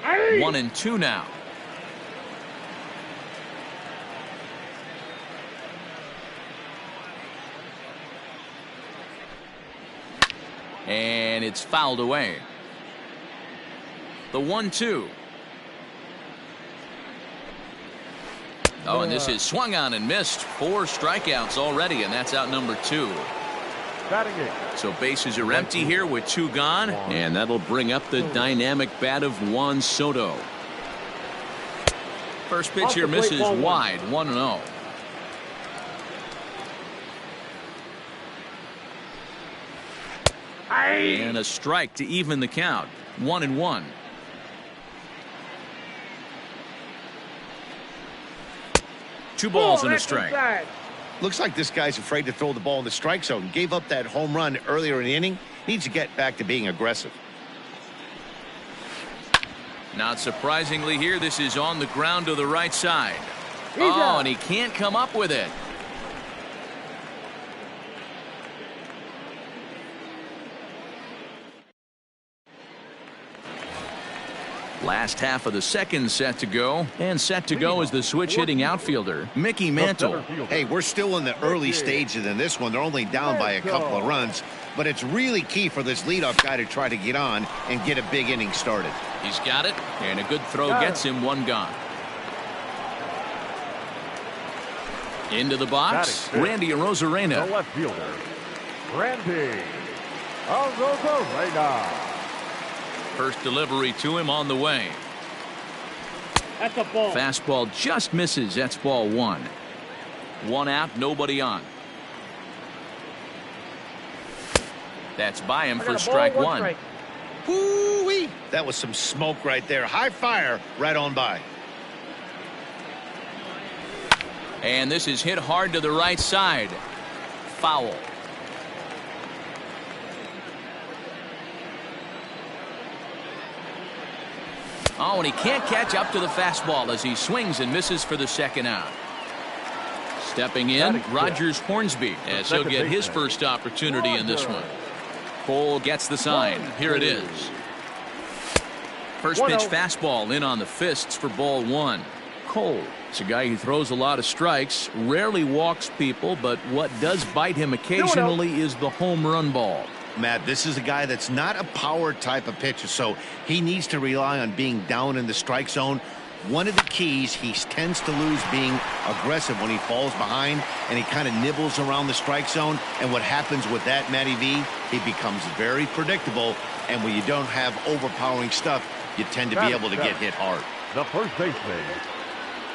Hey! 1-2 now. And it's fouled away. The 1-2. Oh, and this is swung on and missed. 4 strikeouts already, and that's out number 2. So bases are empty here with 2 gone, and that'll bring up the dynamic bat of Juan Soto. First pitch here misses wide, 1-0. And a strike to even the count, 1-1. Two balls and a strike. Looks like this guy's afraid to throw the ball in the strike zone. Gave up that home run earlier in the inning. Needs to get back to being aggressive. Not surprisingly here, this is on the ground to the right side. Oh, and he can't come up with it. Last half of the second set to go, and set to go is the switch hitting outfielder, Mickey Mantle. Hey, we're still in the early stages in this one. They're only down by a couple of runs, but it's really key for this leadoff guy to try to get on and get a big inning started. He's got it, and a good throw gets him 1 gone. Into the box, Randy Arozarena. The left fielder, Randy Arozarena. First delivery to him on the way. That's a ball. Fastball just misses. That's ball 1. 1 out, nobody on. That's by him for strike 1. Woo-wee. That was some smoke right there. High fire right on by. And this is hit hard to the right side. Foul. Oh, and he can't catch up to the fastball as he swings and misses for the second out. Stepping in, Rogers Hornsby, as he'll get his first opportunity in this one. Cole gets the sign. Here it is. First pitch fastball in on the fists for ball 1. Cole, it's a guy who throws a lot of strikes, rarely walks people, but what does bite him occasionally is the home run ball. Matt, this is a guy that's not a power type of pitcher, so he needs to rely on being down in the strike zone. One of the keys, he tends to lose being aggressive when he falls behind, and he kind of nibbles around the strike zone. And what happens with that, Matty V, he becomes very predictable, and when you don't have overpowering stuff, you tend to be able to get hit hard. The first baseman,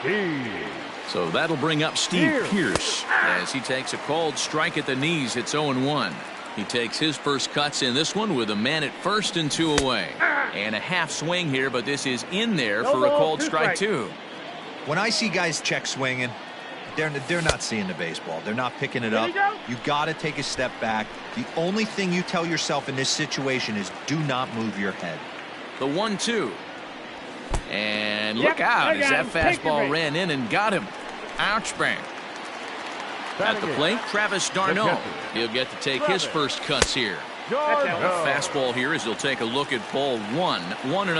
Steve. So that'll bring up Steve Pearce as he takes a called strike at the knees. It's 0-1. He takes his first cuts in this one with a man at first and 2 away. And a half swing here, but this is in there for a called strike 2. When I see guys check swinging, they're not seeing the baseball. They're not picking it up. You got to take a step back. The only thing you tell yourself in this situation is do not move your head. The 1-2. And look out as that fastball ran in and got him. Ouch, bang. At the plate, Travis d'Arnaud. He'll get to take his first cuts here. Fastball here as he'll take a look at ball 1, 1-0.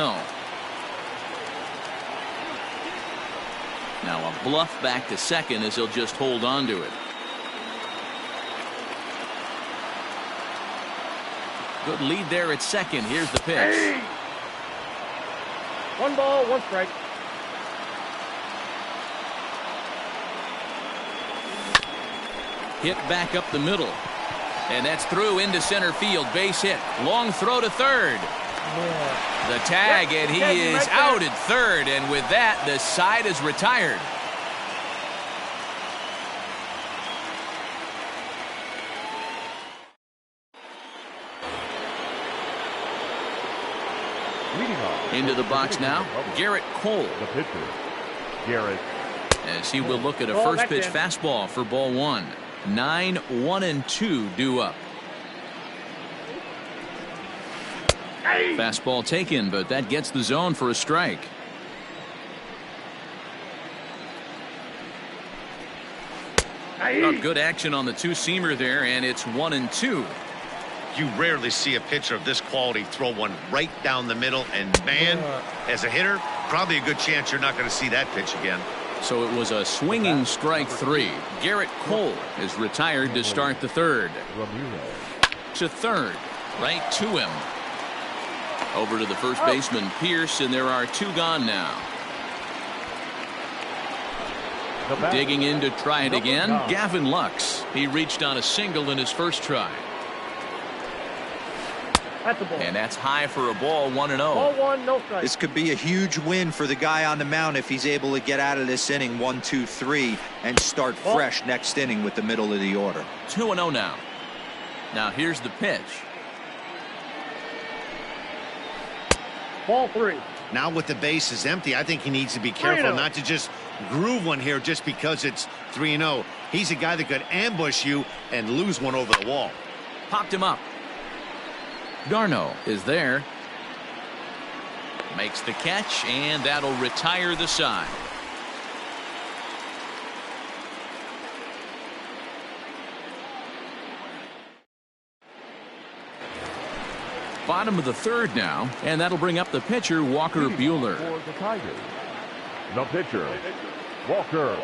Now a bluff back to second as he'll just hold on to it. Good lead there at second. Here's the pitch. 1 ball, 1 strike. Hit back up the middle. And that's through into center field. Base hit. Long throw to third. The tag, and he is out at third. And with that, the side is retired. Into the box now, Garrett Cole. The pitcher, Garrett. As he will look at a first pitch fastball for ball 1. 9, 1 and 2 due up. Fastball taken, but that gets the zone for a strike. Good action on the two-seamer there, and it's 1 and 2. You rarely see a pitcher of this quality throw one right down the middle, and man, as a hitter, probably a good chance you're not going to see that pitch again. So it was a swinging strike 3. Garrett Cole is retired to start the third. To third, right to him. Over to the first baseman, Pearce, and there are 2 gone now. Digging in to try it again, Gavin Lux. He reached on a single in his first try. That's a ball. And that's high for a ball, 1-0. Ball 1, no strike. This could be a huge win for the guy on the mound if he's able to get out of this inning 1, 2, 3 and start fresh next inning with the middle of the order. 2-0 now. Now here's the pitch. Ball 3. Now with the bases empty, I think he needs to be careful not to just groove one here just because it's 3-0. He's a guy that could ambush you and lose one over the wall. Popped him up. d'Arnaud is there. Makes the catch, and that'll retire the side. Bottom of the third now, and that'll bring up the pitcher, Walker Buehler. For the Tigers, the pitcher, Walker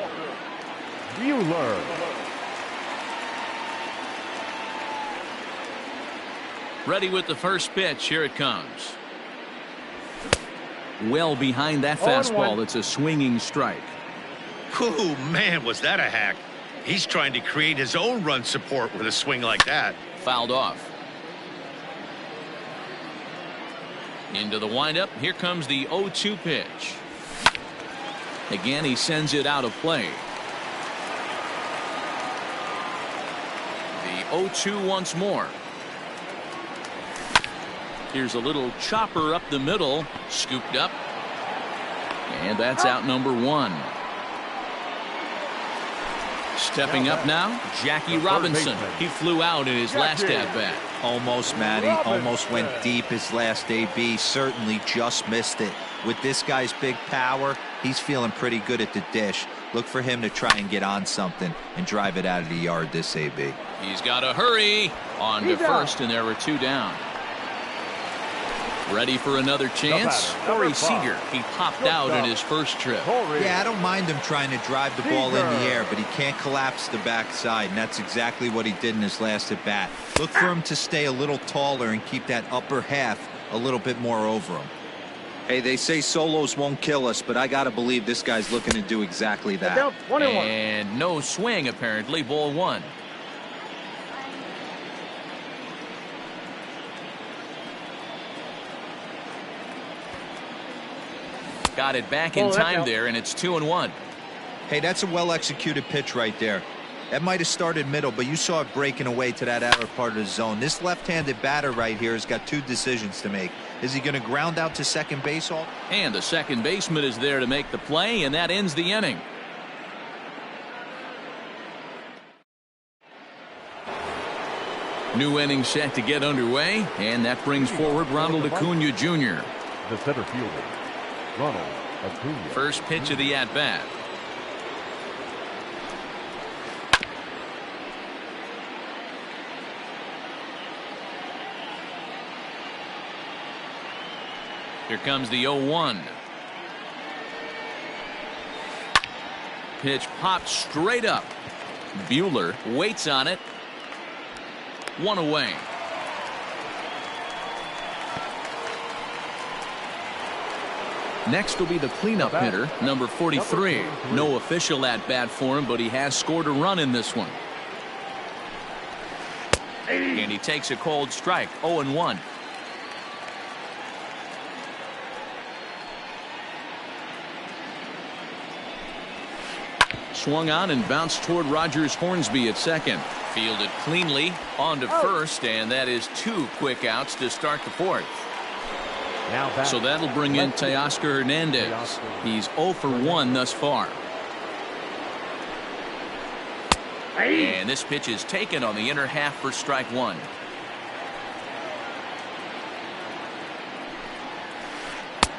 Buehler. Ready with the first pitch. Here it comes. Well behind that fastball. It's a swinging strike. Oh, man, was that a hack. He's trying to create his own run support with a swing like that. Fouled off. Into the windup. Here comes the 0-2 pitch. Again, he sends it out of play. The 0-2 once more. Here's a little chopper up the middle. Scooped up. And that's out number 1. Stepping up now, Jackie Robinson. He flew out in his last at-bat. Almost, Matty. Almost went deep his last AB. Certainly just missed it. With this guy's big power, he's feeling pretty good at the dish. Look for him to try and get on something and drive it out of the yard this AB. He's got to hurry. On to first, and there were 2 down. Ready for another chance? Corey Seager. He popped out in his first trip. Yeah, I don't mind him trying to drive the ball in the air, but he can't collapse the backside, and that's exactly what he did in his last at bat. Look for him to stay a little taller and keep that upper half a little bit more over him. Hey, they say solos won't kill us, but I got to believe this guy's looking to do exactly that. And no swing, apparently. Ball one. Got it back in time there, and it's 2-1. Hey, that's a well-executed pitch right there. That might have started middle, but you saw it breaking away to that outer part of the zone. This left-handed batter right here has got two decisions to make. Is he going to ground out to second base, Alt? And the second baseman is there to make the play, and that ends the inning. New inning set to get underway, and that brings forward Ronald Acuna Jr. The center fielder, Ronald Acuna. First pitch of the at-bat. Here comes the 0-1. Pitch popped straight up. Buehler waits on it. One away. Next will be the cleanup hitter, number 43. No official at-bat for him, but he has scored a run in this one. And he takes a cold strike, 0-1. Swung on and bounced toward Rogers Hornsby at second. Fielded cleanly on to first, and that is two quick outs to start the fourth. So that'll bring in Teoscar Hernandez. He's 0 for 1 thus far. And this pitch is taken on the inner half for strike one.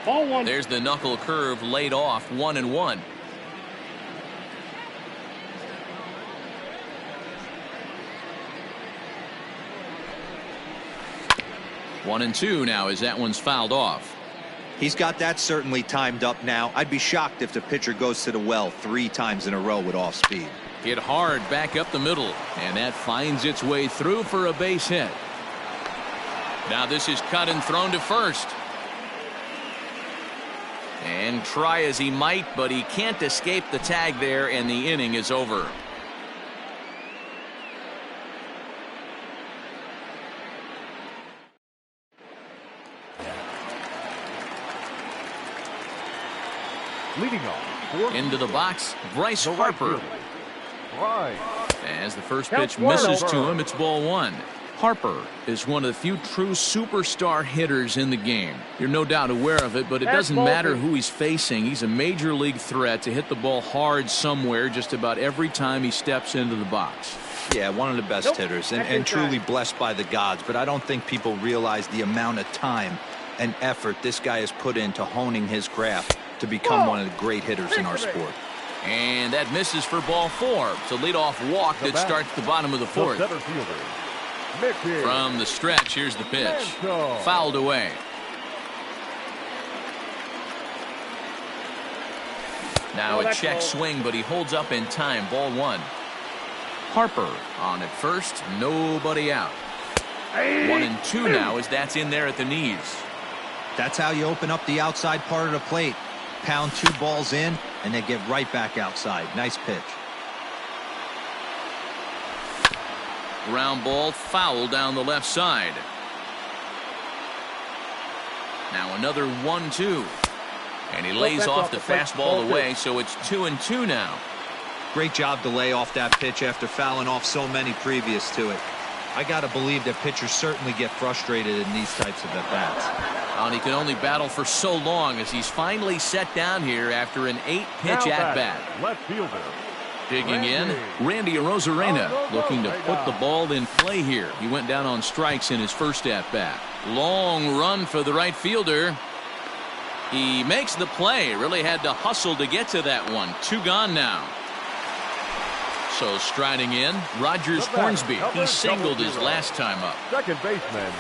Ball one. There's the knuckle curve laid off, 1-1. One and two now as that one's fouled off. He's got that certainly timed up now. I'd be shocked if the pitcher goes to the well 3 times in a row with off speed. Hit hard back up the middle, and that finds its way through for a base hit. Now this is cut and thrown to first. And try as he might, but he can't escape the tag there, and the inning is over. Leading off. Into the box, Bryce Harper. Right. As the first pitch misses to him, it's ball one. Harper is one of the few true superstar hitters in the game. You're no doubt aware of it, but it doesn't matter who he's facing. He's a major league threat to hit the ball hard somewhere just about every time he steps into the box. Yeah, one of the best hitters and truly blessed by the gods, but I don't think people realize the amount of time and effort this guy has put into honing his craft to become one of the great hitters in our sport. And that misses for ball four. It's a leadoff walk that starts the bottom of the fourth. From the stretch, here's the pitch. Fouled away. Now a check swing, but he holds up in time. Ball one. Harper on at first. Nobody out. 1-2 now as that's in there at the knees. That's how you open up the outside part of the plate. Pound 2 balls in, and they get right back outside. Nice pitch. Ground ball foul down the left side. Now another 1-2. And he lays off the fastball away, so it's 2-2 now. Great job to lay off that pitch after fouling off so many previous to it. I got to believe that pitchers certainly get frustrated in these types of at-bats. And he can only battle for so long as he's finally set down here after an 8-pitch at-bat. Left fielder. Digging in, Randy Arozarena looking to put the ball in play here. He went down on strikes in his first at-bat. Long run for the right fielder. He makes the play. Really had to hustle to get to that one. 2 gone now. So striding in, Rogers Hornsby. He singled his last time up. Second baseman,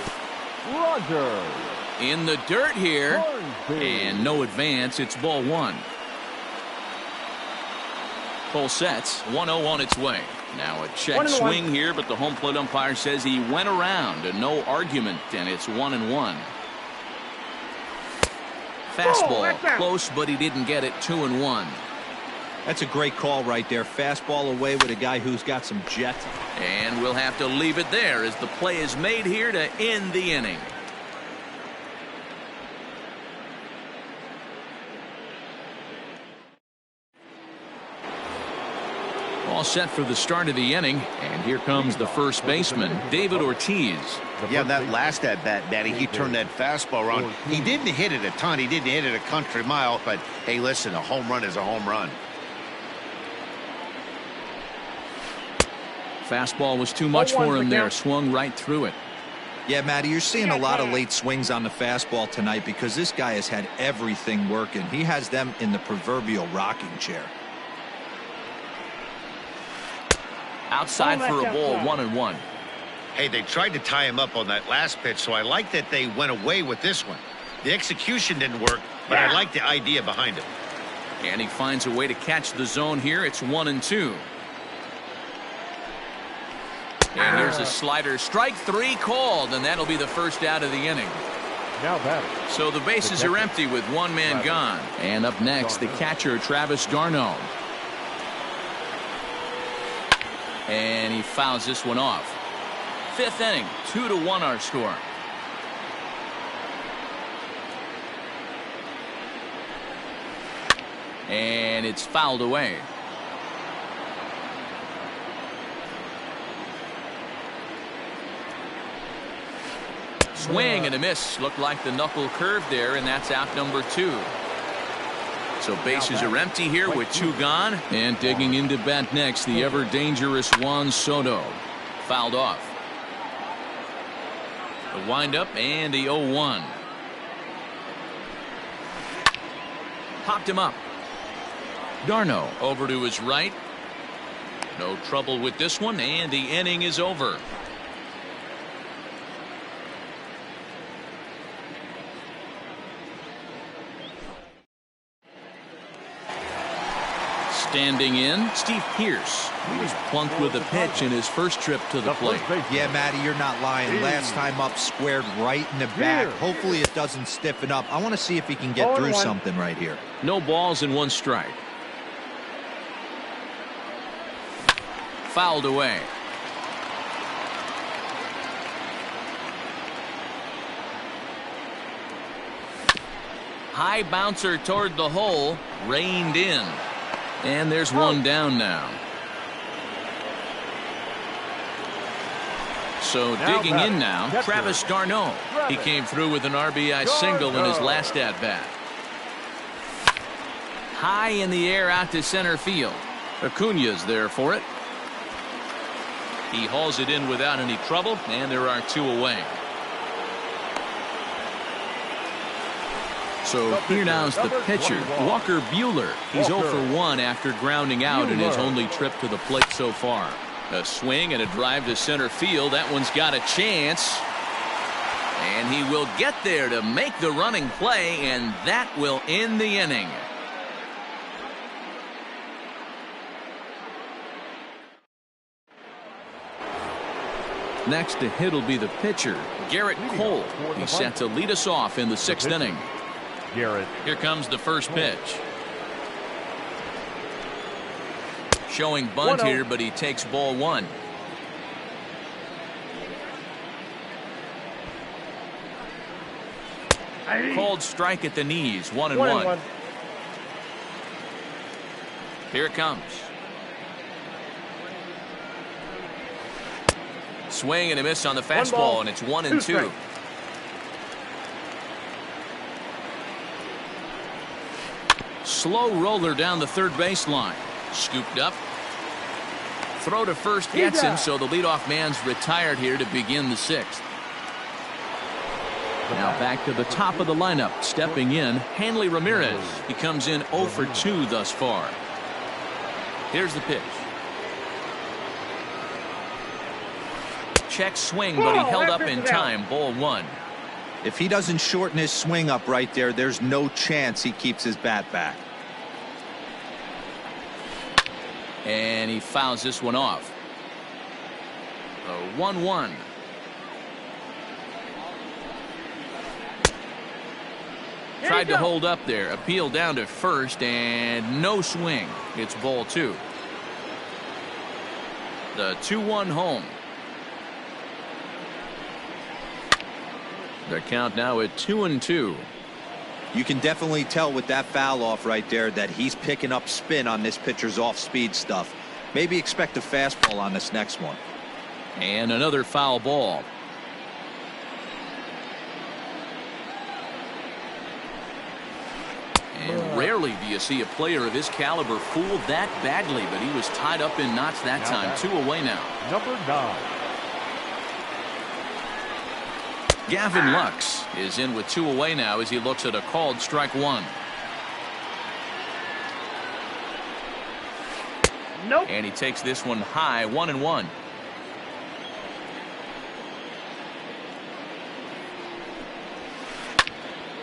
Rogers. In the dirt here. And no advance. It's ball one. Full sets. 1-0 on its way. Now a check swing here, but the home plate umpire says he went around and no argument, and it's 1-1. Fastball close, but he didn't get it. 2-1. That's a great call right there. Fastball away with a guy who's got some jet. And we'll have to leave it there as the play is made here to end the inning. All set for the start of the inning, and here comes the first baseman, David Ortiz. Yeah, that last at-bat, Daddy, he turned that fastball around. He didn't hit it a ton. He didn't hit it a country mile, but hey, listen, a home run is a home run. Fastball was too much for him there. Swung right through it. Yeah, Matty, you're seeing a lot of late swings on the fastball tonight because this guy has had everything working. He has them in the proverbial rocking chair. Outside for a ball, 1-1. Hey, they tried to tie him up on that last pitch, so I like that they went away with this one. The execution didn't work, but I like the idea behind it. And he finds a way to catch the zone here. It's 1-2. And here's a slider. Strike three called, and that'll be the first out of the inning. Now batting. So the bases are empty with one man gone. And up next, the catcher, Travis d'Arnaud. And he fouls this one off. Fifth inning, 2-1 our score. And it's fouled away. Swing and a miss. Looked like the knuckle curve there, and that's out number 2. So bases are empty here with 2 gone. And digging into bat next, the ever dangerous Juan Soto. Fouled off. The windup and the 0-1. Popped him up. d'Arnaud over to his right. No trouble with this one, and the inning is over. Standing in, Steve Pearce. He was plunked with a pitch in his first trip to the plate. Yeah, Matty, you're not lying. Last time up, squared right in the back. Hopefully it doesn't stiffen up. I want to see if he can get through something right here. No balls and 1 strike. Fouled away. High bouncer toward the hole, reined in. And there's one down now. So digging in now, Travis d'Arnaud. He came through with an RBI single in his last at-bat. High in the air out to center field. Acuña's there for it. He hauls it in without any trouble, and there are 2 away. So here now's the pitcher, Walker Buehler. He's 0 for 1 after grounding out in his only trip to the plate so far. A swing and a drive to center field. That one's got a chance. And he will get there to make the running play, and that will end the inning. Next to hit will be the pitcher, Garrett Cole. He's set to lead us off in the 6th inning. Garrett. Here comes the first pitch. Showing bunt here, but he takes ball 1. Called strike at the knees, 1-1. Here it comes. Swing and a miss on the fastball, and it's 1-2. Slow roller down the third baseline. Scooped up. Throw to first gets him, so the leadoff man's retired here to begin the 6th. Now back to the top of the lineup. Stepping in, Hanley Ramirez. He comes in 0 for 2 thus far. Here's the pitch. Check swing, but he held up in time. Ball 1. If he doesn't shorten his swing up right there, there's no chance he keeps his bat back. And he fouls this one off. The 1-1. Tried to hold up there. Appeal down to first and no swing. It's ball 2. The 2-1 home. The count now at 2-2. You can definitely tell with that foul off right there that he's picking up spin on this pitcher's off-speed stuff. Maybe expect a fastball on this next one. And another foul ball. And rarely do you see a player of his caliber fooled that badly, but he was tied up in knots that time. 2 away now. Number 9. Gavin Lux is in with 2 away now as he looks at a called strike 1. Nope. And he takes this one high, 1-1.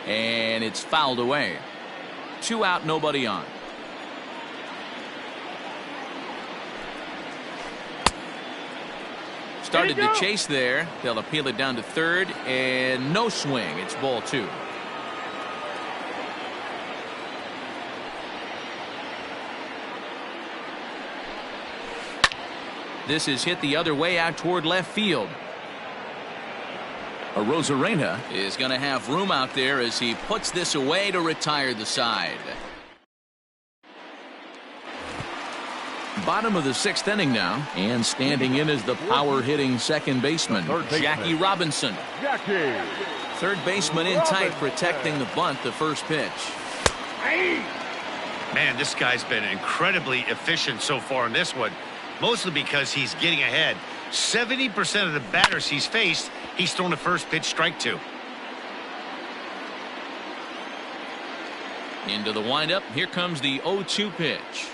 And it's fouled away. 2 out, nobody on. Started to chase there. They'll appeal it down to third and no swing. It's ball 2. This is hit the other way out toward left field. Arozarena is going to have room out there as he puts this away to retire the side. Bottom of the 6th inning now, and standing in is the power-hitting second baseman, Jackie Robinson. Third baseman in tight, protecting the bunt, the first pitch. Man, this guy's been incredibly efficient so far in this one, mostly because he's getting ahead. 70% of the batters he's faced, he's thrown a first pitch strike to. Into the windup. Here comes the 0-2 pitch.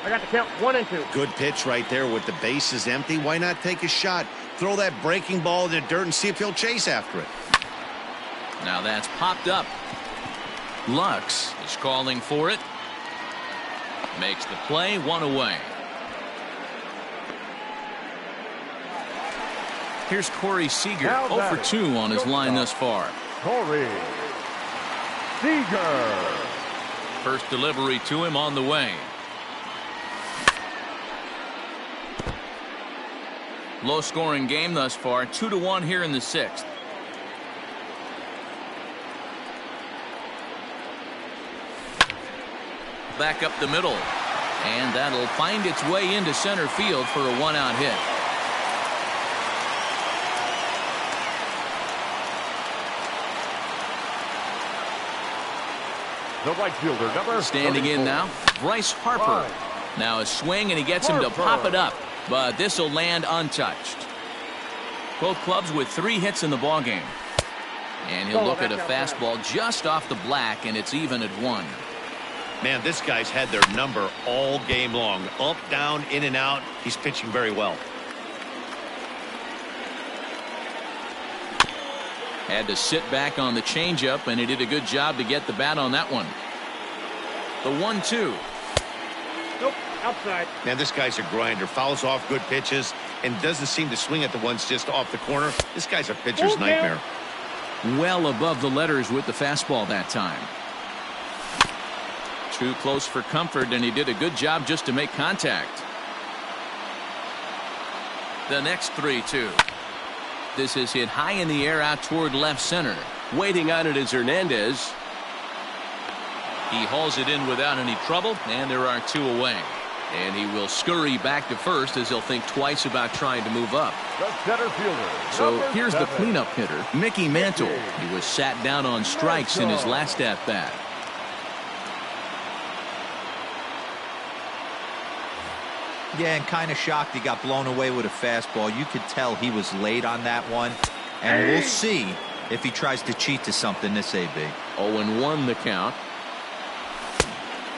I got the count 1 and 2. Good pitch right there with the bases empty. Why not take a shot? Throw that breaking ball in the dirt and see if he'll chase after it. Now that's popped up. Lux is calling for it. Makes the play, 1 away. Here's Corey Seager, 0 for 2 on his line thus far. Corey Seager. First delivery to him on the way. Low scoring game thus far, 2-1 here in the 6th. Back up the middle, and that'll find its way into center field for a 1-out hit. The right fielder, number Standing 34. in now, Bryce Harper. Now a swing, and he gets him to pop it up, but this will land untouched. Both clubs with 3 hits in the ballgame. And he'll look at a fastball just off the black, and it's even at 1. Man, this guy's had their number all game long. Up, down, in and out. He's pitching very well. Had to sit back on the changeup, and he did a good job to get the bat on that one. The 1-2. Nope, outside. Man, this guy's a grinder. Fouls off good pitches and doesn't seem to swing at the ones just off the corner. This guy's a pitcher's nightmare. Well above the letters with the fastball that time. Too close for comfort, and he did a good job just to make contact. The next 3-2. This is hit high in the air out toward left center. Waiting on it is Hernandez. He hauls it in without any trouble, and there are 2 away. And he will scurry back to first as he'll think twice about trying to move up. The center fielder. So here's the cleanup hitter, Mickey Mantle. He was sat down on strikes in his last at-bat. Yeah, and kind of shocked he got blown away with a fastball. You could tell he was late on that one. And we'll see if he tries to cheat to something this AB. 0-1 the count.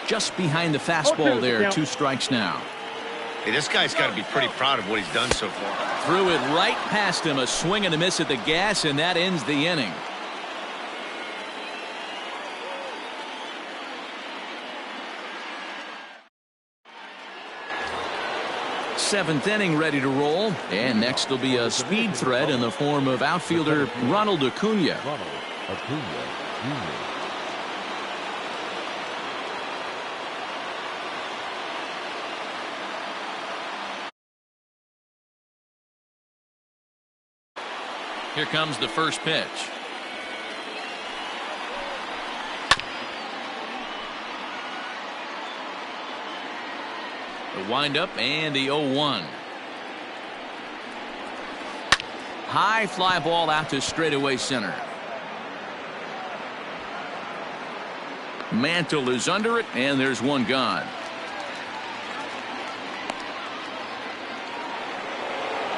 Just behind the fastball there, 2 strikes now. Hey, this guy's got to be pretty proud of what he's done so far. Threw it right past him, a swing and a miss at the gas, and that ends the inning. Seventh inning ready to roll, and next will be a speed threat in the form of outfielder Ronald Acuna. Here comes the first pitch. The windup and the 0-1. High fly ball out to straightaway center. Mantle is under it, and there's one gone.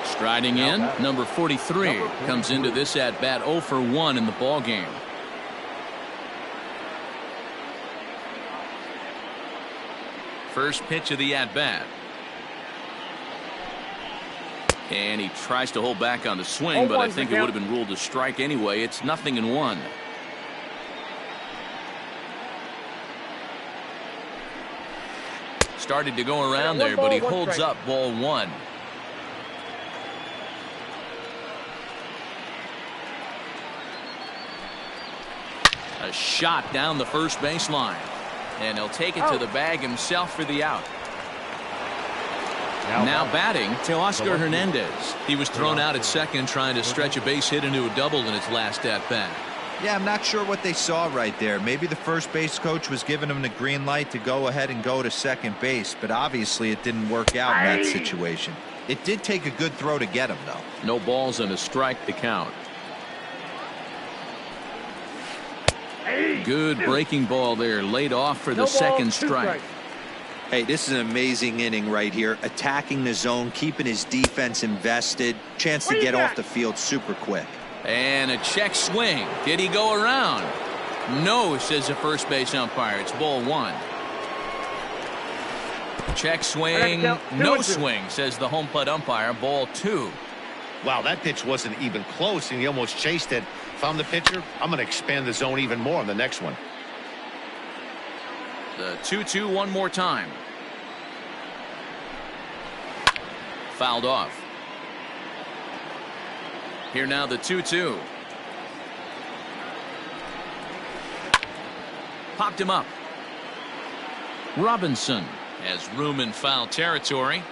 Striding in, number 43 comes into this at bat 0 for 1 in the ball game. First pitch of the at bat. And he tries to hold back on the swing, but I think it would have been ruled a strike anyway. It's 0-1. Started to go around there, but he holds up ball 1. A shot down the first baseline. And he'll take it to the bag himself for the out. Now batting Teoscar Hernandez. He was thrown out at second trying to stretch a base hit into a double in his last at bat. Yeah, I'm not sure what they saw right there. Maybe the first base coach was giving him the green light to go ahead and go to second base, but obviously it didn't work out in that situation. It did take a good throw to get him, though. No balls and a strike to count. Good breaking ball there, laid off for the second strike. Hey, this is an amazing inning right here. Attacking the zone, keeping his defense invested. Chance to get off the field super quick. And a check swing. Did he go around? No, says the first base umpire. It's ball 1. Check swing. No swing, says the home plate umpire. Ball 2. Wow, that pitch wasn't even close, and he almost chased it. If I'm the pitcher, I'm going to expand the zone even more on the next one. The 2-2 one more time. Fouled off. Here now the 2-2. Popped him up. Robinson has room in foul territory.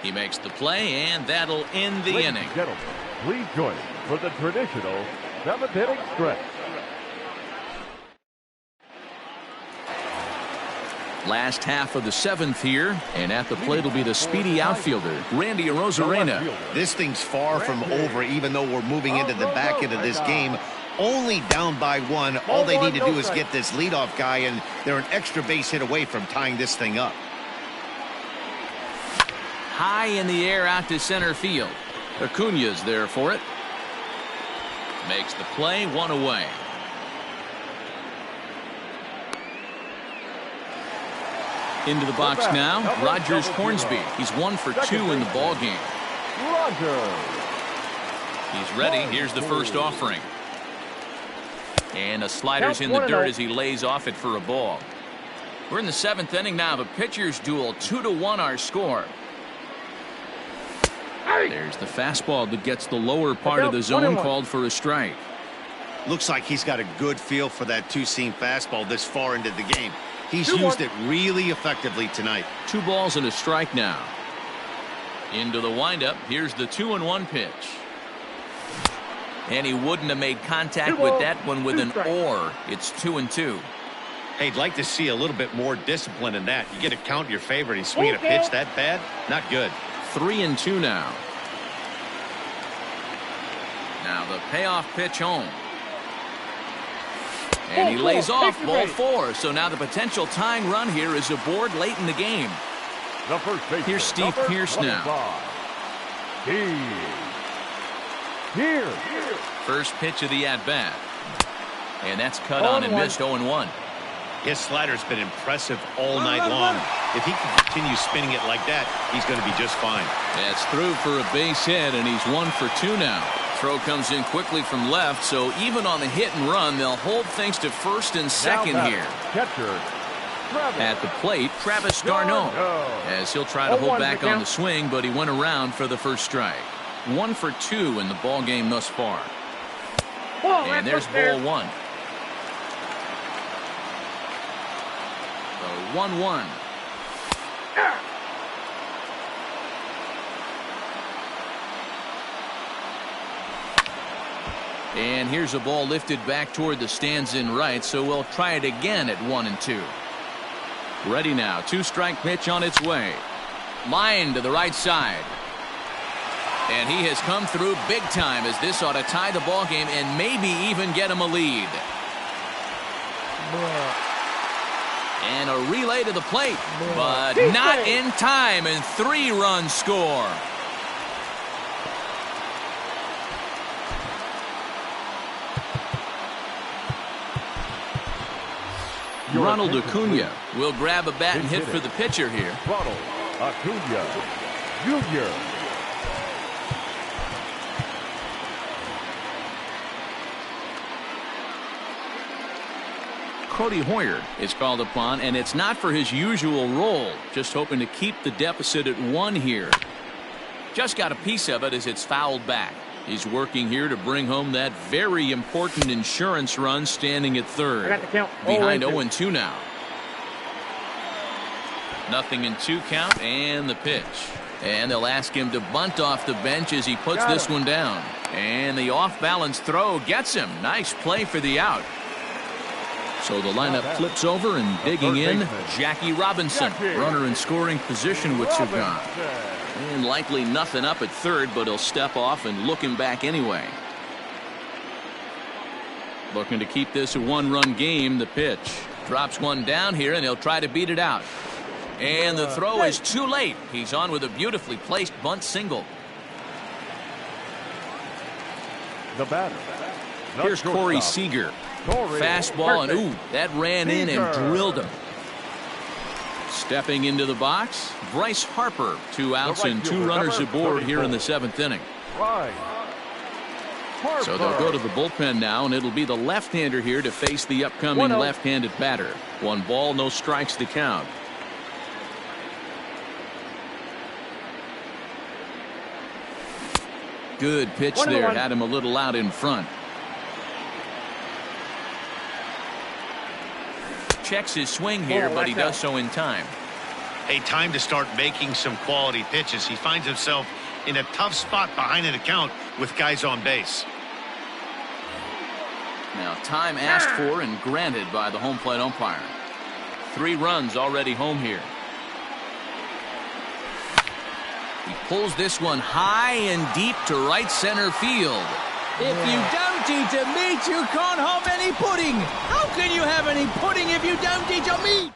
He makes the play, and that'll end the inning. Ladies and gentlemen, please join us for the traditional 7th inning stretch. Last half of the 7th here, and at the plate will be the speedy outfielder, Randy Arozarena. This thing's far from over, even though we're moving into the back end of this game. Only down by 1. All they need to do is get this leadoff guy, and they're an extra base hit away from tying this thing up. High in the air out to center field. Acuna's there for it. Makes the play, 1 away. Into the box now, Rogers Hornsby. He's 1 for 2 in the ball game. He's ready. Here's the first offering. And a slider's in the dirt as he lays off it for a ball. We're in the 7th inning now of a pitcher's duel. 2-1 our score. There's the fastball that gets the lower part of the zone, called for a strike. Looks like he's got a good feel for that two-seam fastball this far into the game. He's used it really effectively tonight. 2 balls and a strike now. Into the windup. Here's the 2-1 pitch. And he wouldn't have made contact with that one with an or. It's 2-2. Hey, I'd like to see a little bit more discipline in that. You get a count in your favor, and he's swinging a pitch that bad? Not good. 3-2 now. Now the payoff pitch home. And he lays off ball 4. So now the potential tying run here is aboard late in the game. The first baseman, here's Steve Pearce now. Here. First pitch of the at-bat. And that's cut on and missed 0-1. His slider's been impressive all night long. If he can continue spinning it like that, he's going to be just fine. That's through for a base hit, and he's 1 for 2 now. Throw comes in quickly from left, so even on the hit and run, they'll hold things to first and second here. Catcher, Travis. At the plate, Travis d'Arnaud, as he'll try to hold back on the swing, but he went around for the first strike. 1 for 2 in the ball game thus far. And there's ball 1. The 1-1. And here's a ball lifted back toward the stands in right, so we'll try it again at 1-2. Ready now. 2-strike pitch on its way. Line to the right side. And he has come through big time, as this ought to tie the ball game and maybe even get him a lead. And a relay to the plate, but not in time, and 3 runs score. Ronald Acuna will grab a bat and hit for the pitcher here. Ronald Acuna Jr. Cody Hoyer is called upon, and it's not for his usual role, just hoping to keep the deficit at 1 here. Just got a piece of it as it's fouled back. He's working here to bring home that very important insurance run, standing at third. I got the count. Behind 0-2 now. 0-2 count, and the pitch. And they'll ask him to bunt off the bench as he puts this one down. And the off-balance throw gets him. Nice play for the out. So the lineup flips over, and digging in, Jackie Robinson. Runner in scoring position with Sagan. And likely nothing up at third, but he'll step off and look him back anyway. Looking to keep this a 1-run game. The pitch. Drops one down here, and he'll try to beat it out. And the throw is too late. He's on with a beautifully placed bunt single. The batter. Here's Corey Seager. Fastball, and ooh, that ran in and drilled him. Stepping into the box, Bryce Harper. 2 outs and 2 runners aboard here in the 7th inning. So they'll go to the bullpen now, and it'll be the left-hander here to face the upcoming left-handed batter. 1 ball, no strikes to count. Good pitch there. Had him a little out in front. Checks his swing here, but he does so in time. Hey, time to start making some quality pitches. He finds himself in a tough spot behind an account with guys on base. Now, time asked for and granted by the home plate umpire. 3 runs already home here. He pulls this one high and deep to right center field. If you don't eat a meat, you can't have any pudding. How can you have any pudding if you don't eat a meat?